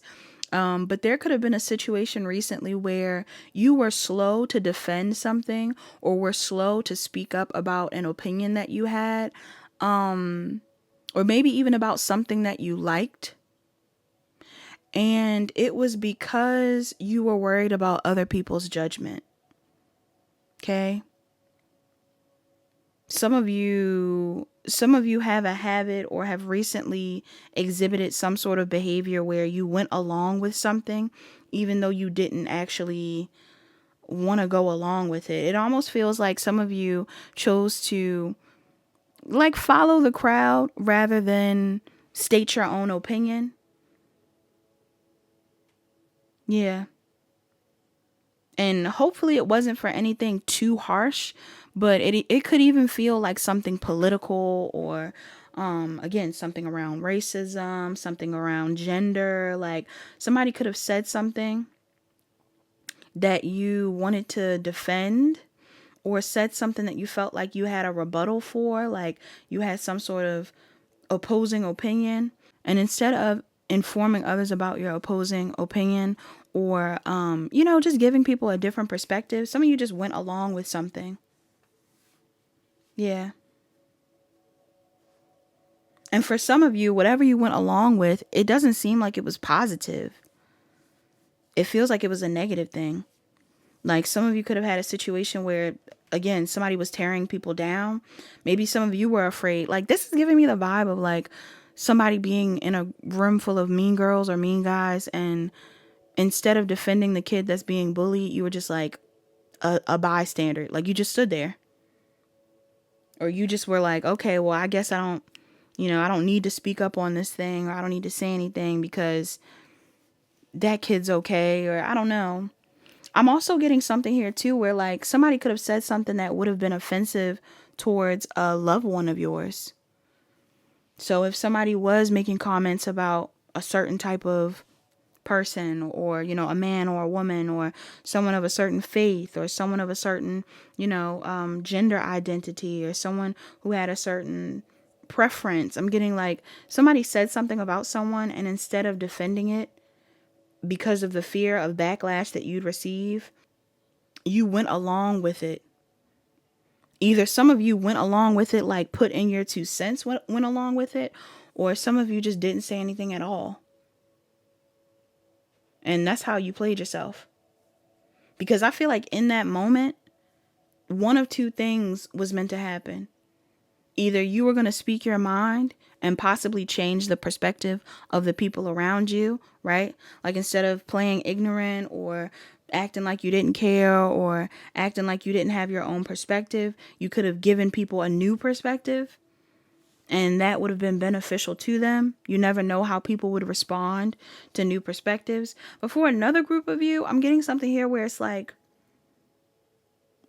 But there could have been a situation recently where you were slow to defend something or were slow to speak up about an opinion that you had. Or maybe even about something that you liked. And it was because you were worried about other people's judgment. Okay. Some of you have a habit or have recently exhibited some sort of behavior where you went along with something, even though you didn't actually want to go along with it. It almost feels like some of you chose to like follow the crowd rather than state your own opinion. Yeah. And hopefully it wasn't for anything too harsh, but it could even feel like something political or, again, something around racism, something around gender. Like somebody could have said something that you wanted to defend or said something that you felt like you had a rebuttal for, like you had some sort of opposing opinion. And instead of informing others about your opposing opinion or, just giving people a different perspective, some of you just went along with something. Yeah. And for some of you, whatever you went along with, it doesn't seem like it was positive. It feels like it was a negative thing. Like some of you could have had a situation where, again, somebody was tearing people down. Maybe some of you were afraid. Like this is giving me the vibe of like somebody being in a room full of mean girls or mean guys, and instead of defending the kid that's being bullied, you were just like a bystander. Like you just stood there. Or you just were like, okay, well, I guess I don't need to speak up on this thing, or I don't need to say anything because that kid's okay, or I don't know. I'm also getting something here too where like somebody could have said something that would have been offensive towards a loved one of yours. So if somebody was making comments about a certain type of person, or a man or a woman, or someone of a certain faith, or someone of a certain gender identity, or someone who had a certain preference, I'm getting like somebody said something about someone, and instead of defending it because of the fear of backlash that you'd receive, you went along with it. Either some of you went along with it, like put in your 2 cents, went along with it, or some of you just didn't say anything at all. And that's how you played yourself. Because I feel like in that moment, one of 2 things was meant to happen. Either you were going to speak your mind and possibly change the perspective of the people around you, right? Like instead of playing ignorant or acting like you didn't care or acting like you didn't have your own perspective, you could have given people a new perspective. And that would have been beneficial to them. You never know how people would respond to new perspectives. But for another group of you, I'm getting something here where it's like,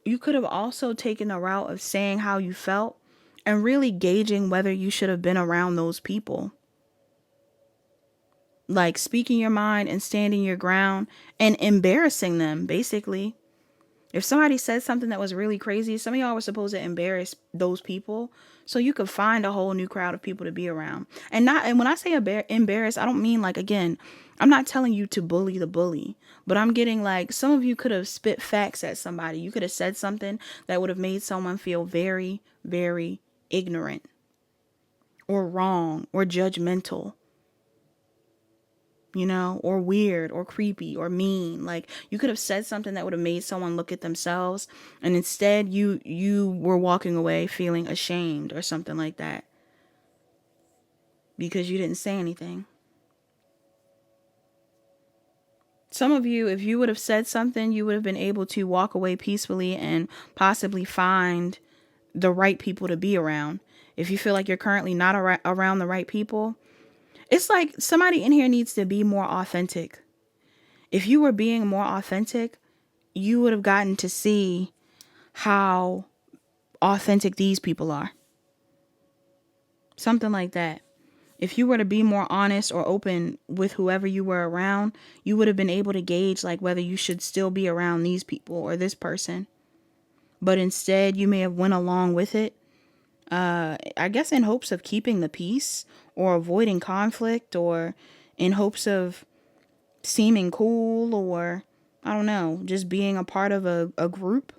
you could have also taken the route of saying how you felt and really gauging whether you should have been around those people. like speaking your mind and standing your ground and embarrassing them, basically. If somebody said something that was really crazy, some of y'all were supposed to embarrass those people so you could find a whole new crowd of people to be around. And when I say embarrass, I don't mean like, again, I'm not telling you to bully the bully, but I'm getting like, some of you could have spit facts at somebody. You could have said something that would have made someone feel very, very ignorant or wrong or judgmental, or weird or creepy or mean. Like, you could have said something that would have made someone look at themselves, and instead you were walking away feeling ashamed or something like that because you didn't say anything. Some of you, if you would have said something, you would have been able to walk away peacefully and possibly find the right people to be around. If you feel like you're currently not around the right people, it's like somebody in here needs to be more authentic. If you were being more authentic, you would have gotten to see how authentic these people are. Something like that. If you were to be more honest or open with whoever you were around, you would have been able to gauge like whether you should still be around these people or this person. But instead, you may have went along with it, I guess in hopes of keeping the peace or avoiding conflict, or in hopes of seeming cool, or I don't know, just being a part of a group.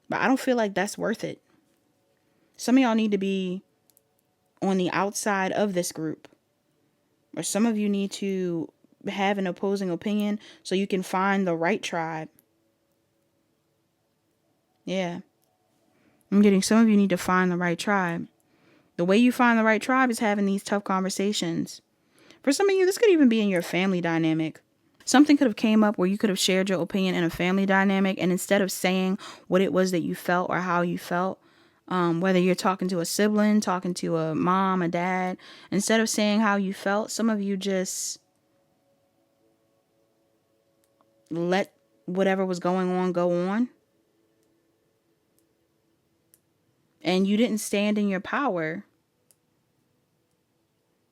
But I don't feel like that's worth it. Some of y'all need to be on the outside of this group. Or some of you need to have an opposing opinion so you can find the right tribe. Yeah. I'm getting some of you need to find the right tribe. The way you find the right tribe is having these tough conversations. For some of you, this could even be in your family dynamic. Something could have came up where you could have shared your opinion in a family dynamic, and instead of saying what it was that you felt or how you felt, whether you're talking to a sibling, talking to a mom, a dad, instead of saying how you felt, some of you just let whatever was going on go on. And you didn't stand in your power.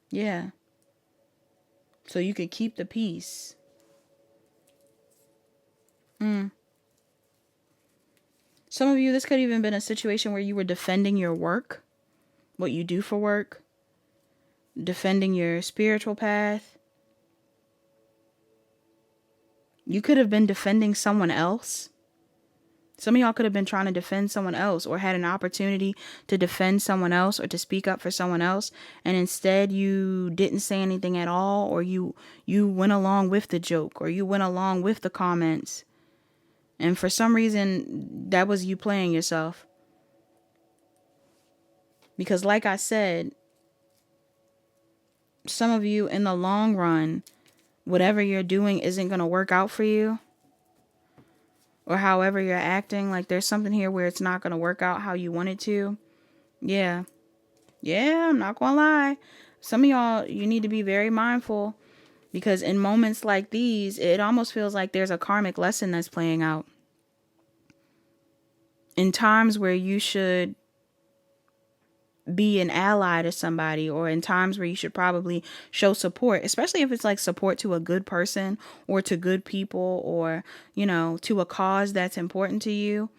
Yeah. So you could keep the peace. Some of you, this could even been a situation where you were defending your work, what you do for work, defending your spiritual path. You could have been defending someone else. Some of y'all could have been trying to defend someone else, or had an opportunity to defend someone else or to speak up for someone else, and instead you didn't say anything at all, or you went along with the joke, or you went along with the comments. And for some reason, that was you playing yourself. Because like I said, some of you in the long run, whatever you're doing isn't going to work out for you. Or however you're acting, like there's something here where it's not going to work out how you want it to. Yeah. Yeah, I'm not going to lie. Some of y'all, you need to be very mindful, because in moments like these, it almost feels like there's a karmic lesson that's playing out. In times where you should be an ally to somebody, or in times where you should probably show support, especially if it's like support to a good person or to good people, or, to a cause that's important to you.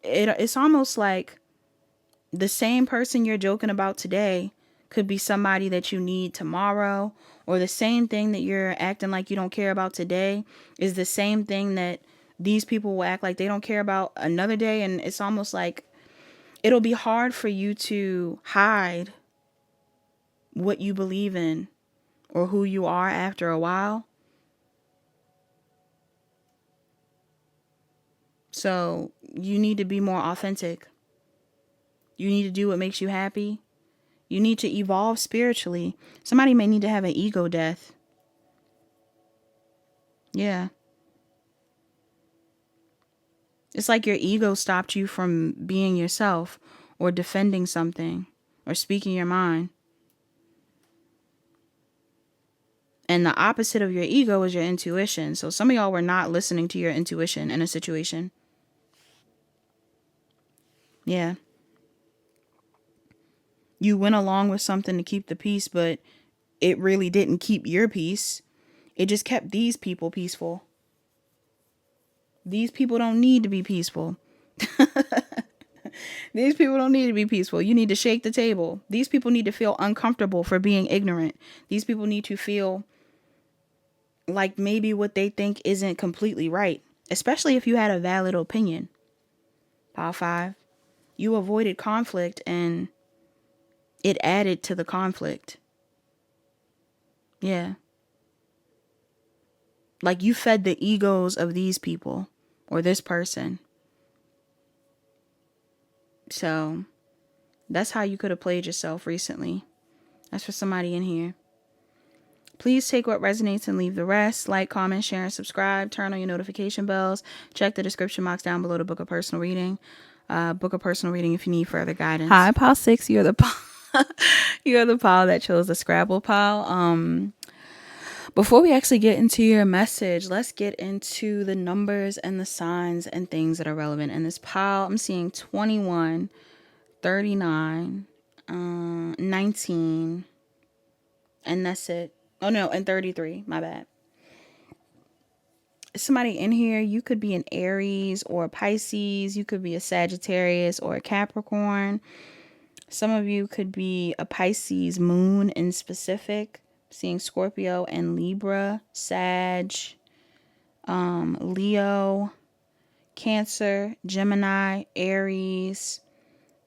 It's almost like the same person you're joking about today could be somebody that you need tomorrow, or the same thing that you're acting like you don't care about today is the same thing that these people will act like they don't care about another day. And it's almost like it'll be hard for you to hide what you believe in or who you are after a while. So you need to be more authentic. You need to do what makes you happy. You need to evolve spiritually. Somebody may need to have an ego death. Yeah. It's like your ego stopped you from being yourself, or defending something, or speaking your mind. And the opposite of your ego is your intuition. So some of y'all were not listening to your intuition in a situation. Yeah. You went along with something to keep the peace, but it really didn't keep your peace. It just kept these people peaceful. These people don't need to be peaceful. These people don't need to be peaceful. You need to shake the table. These people need to feel uncomfortable for being ignorant. These people need to feel like maybe what they think isn't completely right, especially if you had a valid opinion. Pile 5. You avoided conflict and it added to the conflict. Yeah. Like you fed the egos of these people or this person. So that's how you could have played yourself recently. That's for somebody in here. Please take what resonates and leave the rest. Like, comment, share, and subscribe. Turn on your notification bells. Check the description box down below to book a personal reading. Book a personal reading if you need further guidance. Hi, pile 6. You're the pile. You're the pile that chose the Scrabble pile. Before we actually get into your message, let's get into the numbers and the signs and things that are relevant in this pile. I'm seeing 21, 39, 19, and that's it. Oh no, and 33. My bad. Somebody in here, you could be an Aries or a Pisces. You could be a Sagittarius or a Capricorn. Some of you could be a Pisces moon in specific. Seeing Scorpio and Libra, Sag, Leo, Cancer, Gemini, Aries,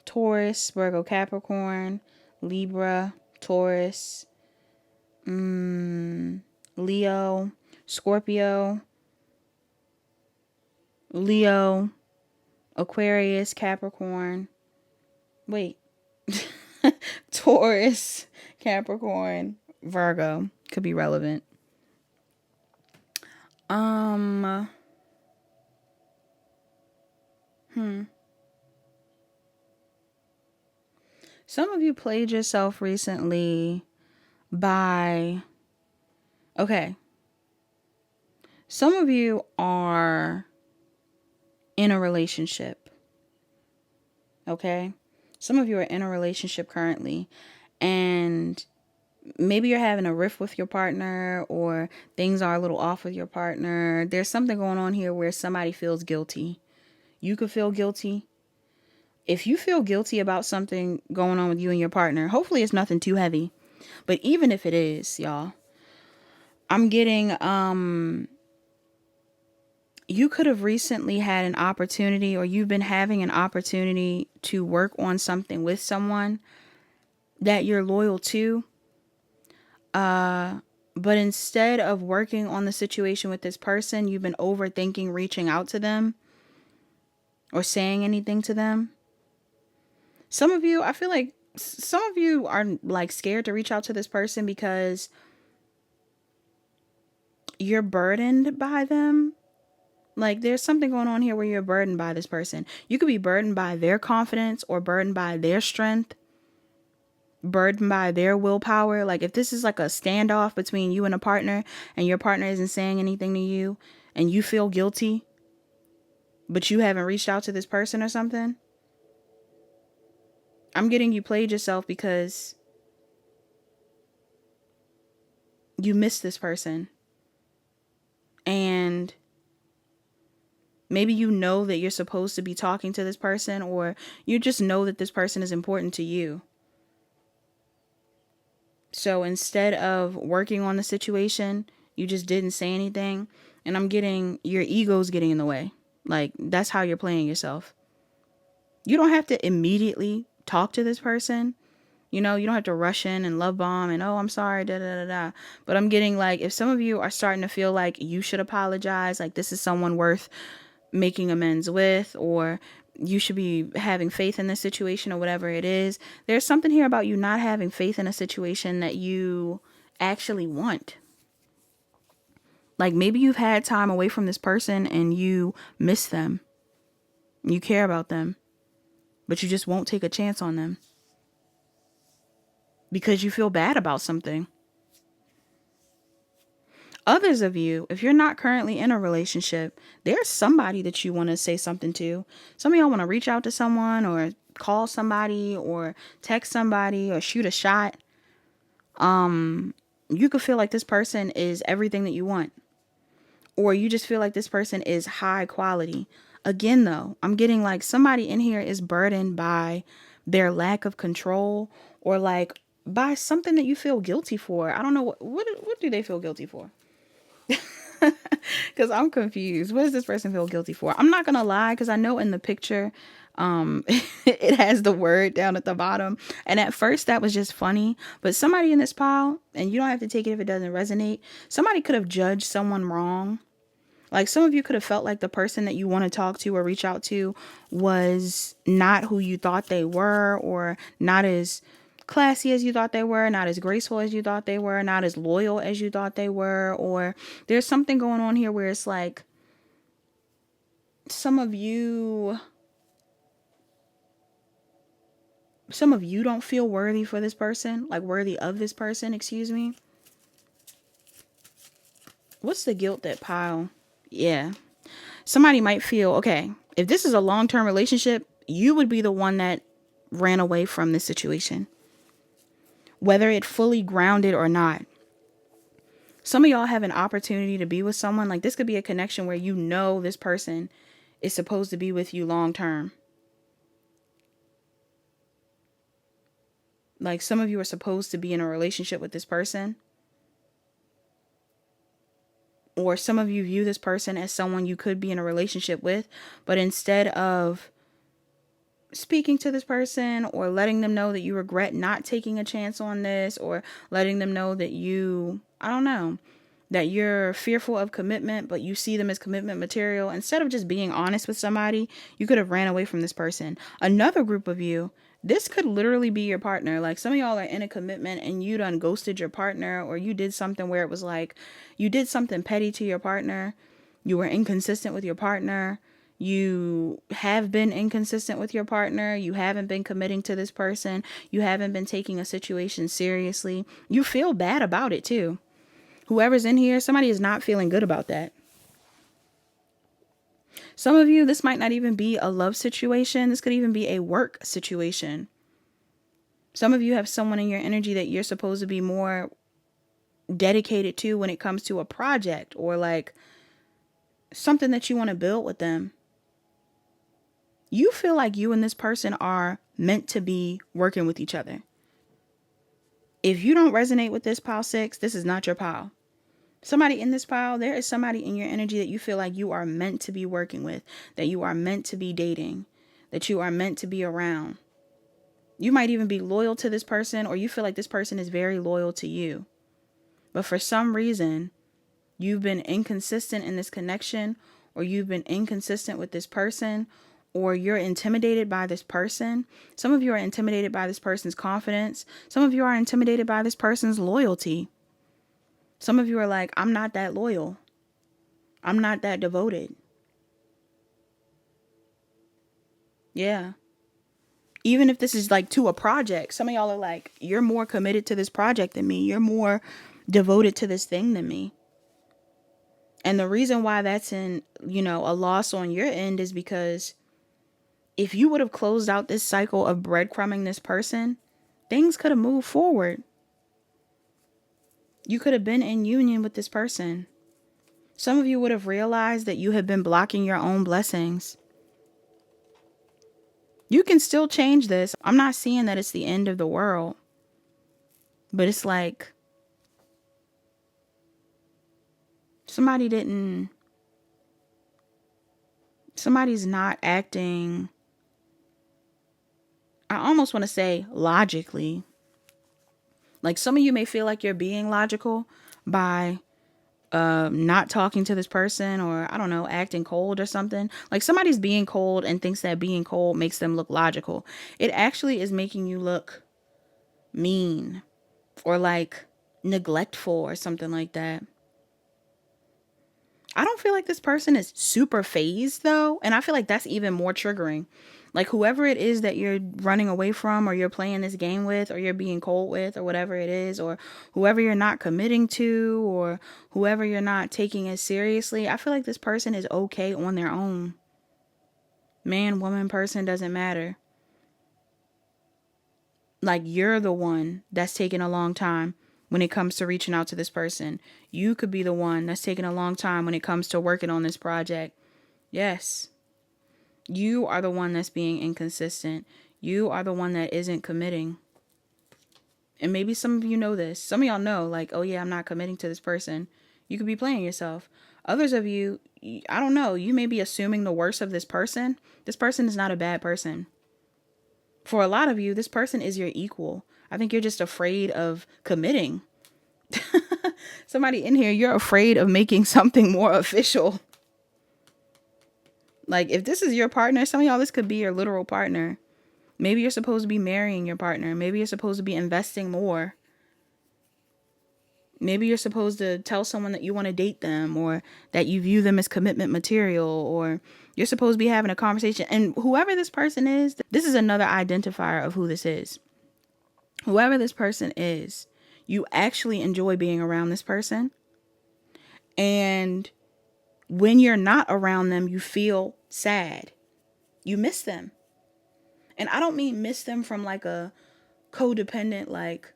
Taurus, Virgo, Capricorn, Libra, Taurus, Leo, Scorpio, Leo, Aquarius, Capricorn. Wait. Taurus, Capricorn, Virgo could be relevant. Some of you played yourself recently by, okay. Some of you are in a relationship. Okay. Some of you are in a relationship currently, and maybe you're having a rift with your partner, or things are a little off with your partner. There's something going on here where somebody feels guilty. You could feel guilty. If you feel guilty about something going on with you and your partner, hopefully it's nothing too heavy. But even if it is, y'all, I'm getting, you could have recently had an opportunity, or you've been having an opportunity to work on something with someone that you're loyal to. But instead of working on the situation with this person, you've been overthinking reaching out to them or saying anything to them. Some of you, I feel like some of you are like scared to reach out to this person because you're burdened by them. Like there's something going on here where you're burdened by this person. You could be burdened by their confidence or burdened by their strength, burdened by their willpower. Like if this is like a standoff between you and a partner and your partner isn't saying anything to you and you feel guilty, but you haven't reached out to this person or something, I'm getting you played yourself because you miss this person. And maybe you know that you're supposed to be talking to this person, or you just know that this person is important to you. So instead of working on the situation, you just didn't say anything. And I'm getting your ego's getting in the way. Like that's how you're playing yourself. You don't have to immediately talk to this person. You know, you don't have to rush in and love bomb and, oh, I'm sorry, da da da da. But I'm getting like, if some of you are starting to feel like you should apologize, like this is someone worth making amends with, or you should be having faith in this situation, or whatever it is, there's something here about you not having faith in a situation that you actually want. Like maybe you've had time away from this person and you miss them. You care about them, but you just won't take a chance on them because you feel bad about something. Others of you, if you're not currently in a relationship, there's somebody that you want to say something to. Some of y'all want to reach out to someone, or call somebody, or text somebody, or shoot a shot. You could feel like this person is everything that you want, or you just feel like this person is high quality. Again, though, I'm getting like somebody in here is burdened by their lack of control, or like by something that you feel guilty for. I don't know what do they feel guilty for? Because I'm confused. What does this person feel guilty for? I'm not gonna lie, because I know in the picture, it has the word down at the bottom, and at first that was just funny. But somebody in this pile, and you don't have to take it if it doesn't resonate, somebody could have judged someone wrong. Like, some of you could have felt like the person that you want to talk to or reach out to was not who you thought they were, or not as classy as you thought they were, not as graceful as you thought they were, not as loyal as you thought they were. Or there's something going on here where it's like some of you don't feel worthy for this person, like worthy of this person, excuse me. What's the guilt that pile? Yeah. Somebody might feel, okay, if this is a long-term relationship, you would be the one that ran away from this situation, whether it fully grounded or not. Some of y'all have an opportunity to be with someone. Like, this could be a connection where you know this person is supposed to be with you long term. Like, some of you are supposed to be in a relationship with this person, or some of you view this person as someone you could be in a relationship with, but instead of speaking to this person or letting them know that you regret not taking a chance on this, or letting them know that I don't know, that you're fearful of commitment, but you see them as commitment material, instead of just being honest with somebody, you could have ran away from this person. Another group of you, this could literally be your partner. Like, some of y'all are in a commitment and you done ghosted your partner, or you did something where it was like you did something petty to your partner. You were inconsistent with your partner. You have been inconsistent with your partner. You haven't been committing to this person. You haven't been taking a situation seriously. You feel bad about it too. Whoever's in here, somebody is not feeling good about that. Some of you, this might not even be a love situation. This could even be a work situation. Some of you have someone in your energy that you're supposed to be more dedicated to when it comes to a project, or like something that you want to build with them. You feel like you and this person are meant to be working with each other. If you don't resonate with this pile 6, this is not your pile. Somebody in this pile, there is somebody in your energy that you feel like you are meant to be working with, that you are meant to be dating, that you are meant to be around. You might even be loyal to this person, or you feel like this person is very loyal to you. But for some reason, you've been inconsistent in this connection, or you've been inconsistent with this person, or you're intimidated by this person. Some of you are intimidated by this person's confidence. Some of you are intimidated by this person's loyalty. Some of you are like, I'm not that loyal. I'm not that devoted. Yeah. Even if this is like to a project, some of y'all are like, you're more committed to this project than me. You're more devoted to this thing than me. And the reason why that's a loss on your end is because if you would have closed out this cycle of breadcrumbing this person, things could have moved forward. You could have been in union with this person. Some of you would have realized that you have been blocking your own blessings. You can still change this. I'm not seeing that it's the end of the world. But it's like somebody's not acting, I almost want to say logically. Like, some of you may feel like you're being logical by not talking to this person, or I don't know, acting cold or something. Like, somebody's being cold and thinks that being cold makes them look logical. It actually is making you look mean, or like neglectful, or something like that. I don't feel like this person is super phased though, and I feel like that's even more triggering. Like, whoever it is that you're running away from, or you're playing this game with, or you're being cold with, or whatever it is, or whoever you're not committing to, or whoever you're not taking as seriously, I feel like this person is okay on their own. Man, woman, person, doesn't matter. Like, you're the one that's taking a long time. when it comes to reaching out to this person. You could be the one that's taking a long time when it comes to working on this project. Yes. You are the one that's being inconsistent. You are the one that isn't committing. And maybe some of you know this. Some of y'all know, like, oh yeah, I'm not committing to this person. You could be playing yourself. Others of you, I don't know, you may be assuming the worst of this person. This person is not a bad person. For a lot of you, this person is your equal. I think you're just afraid of committing. Somebody in here, you're afraid of making something more official. Like, if this is your partner, some of y'all, this could be your literal partner. Maybe you're supposed to be marrying your partner. Maybe you're supposed to be investing more. Maybe you're supposed to tell someone that you want to date them, or that you view them as commitment material, or you're supposed to be having a conversation. And whoever this person is, this is another identifier of who this is. Whoever this person is, you actually enjoy being around this person. And when you're not around them, you feel sad. You miss them. And I don't mean miss them from like a codependent, like,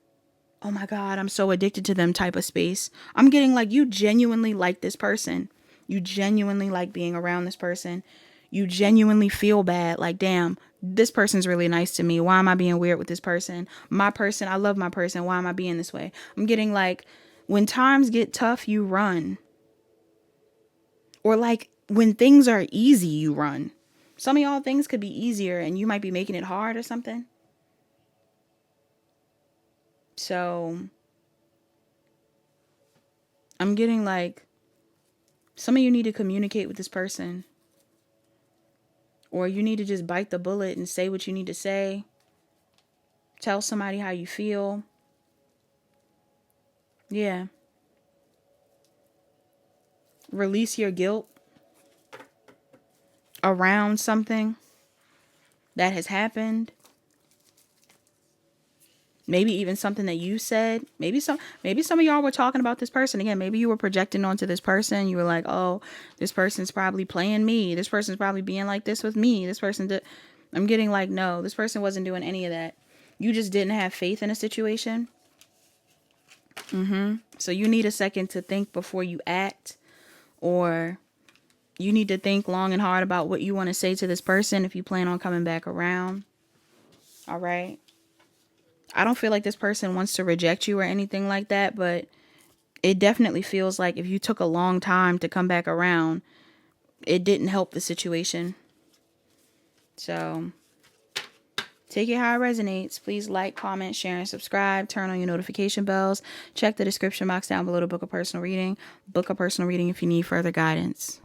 oh my God, I'm so addicted to them type of space. I'm getting like, you genuinely like this person. You genuinely like being around this person. You genuinely feel bad. Like, damn, this person's really nice to me. Why am I being weird with this person? My person, I love my person. Why am I being this way? I'm getting like, when times get tough, you run. Or like when things are easy, you run. Some of y'all, things could be easier and you might be making it hard or something. So I'm getting like, some of you need to communicate with this person. Or you need to just bite the bullet and say what you need to say. Tell somebody how you feel. Yeah. Release your guilt around something that has happened. Maybe even something that you said. Maybe some of y'all were talking about this person. Again, maybe you were projecting onto this person. You were like, oh, this person's probably playing me. This person's probably being like this with me. This person did. I'm getting like, no, this person wasn't doing any of that. You just didn't have faith in a situation. So you need a second to think before you act. Or you need to think long and hard about what you want to say to this person if you plan on coming back around. All right. I don't feel like this person wants to reject you or anything like that, but it definitely feels like if you took a long time to come back around, it didn't help the situation. So take it how it resonates. Please like, comment, share, and subscribe. Turn on your notification bells. Check the description box down below to book a personal reading. Book a personal reading if you need further guidance.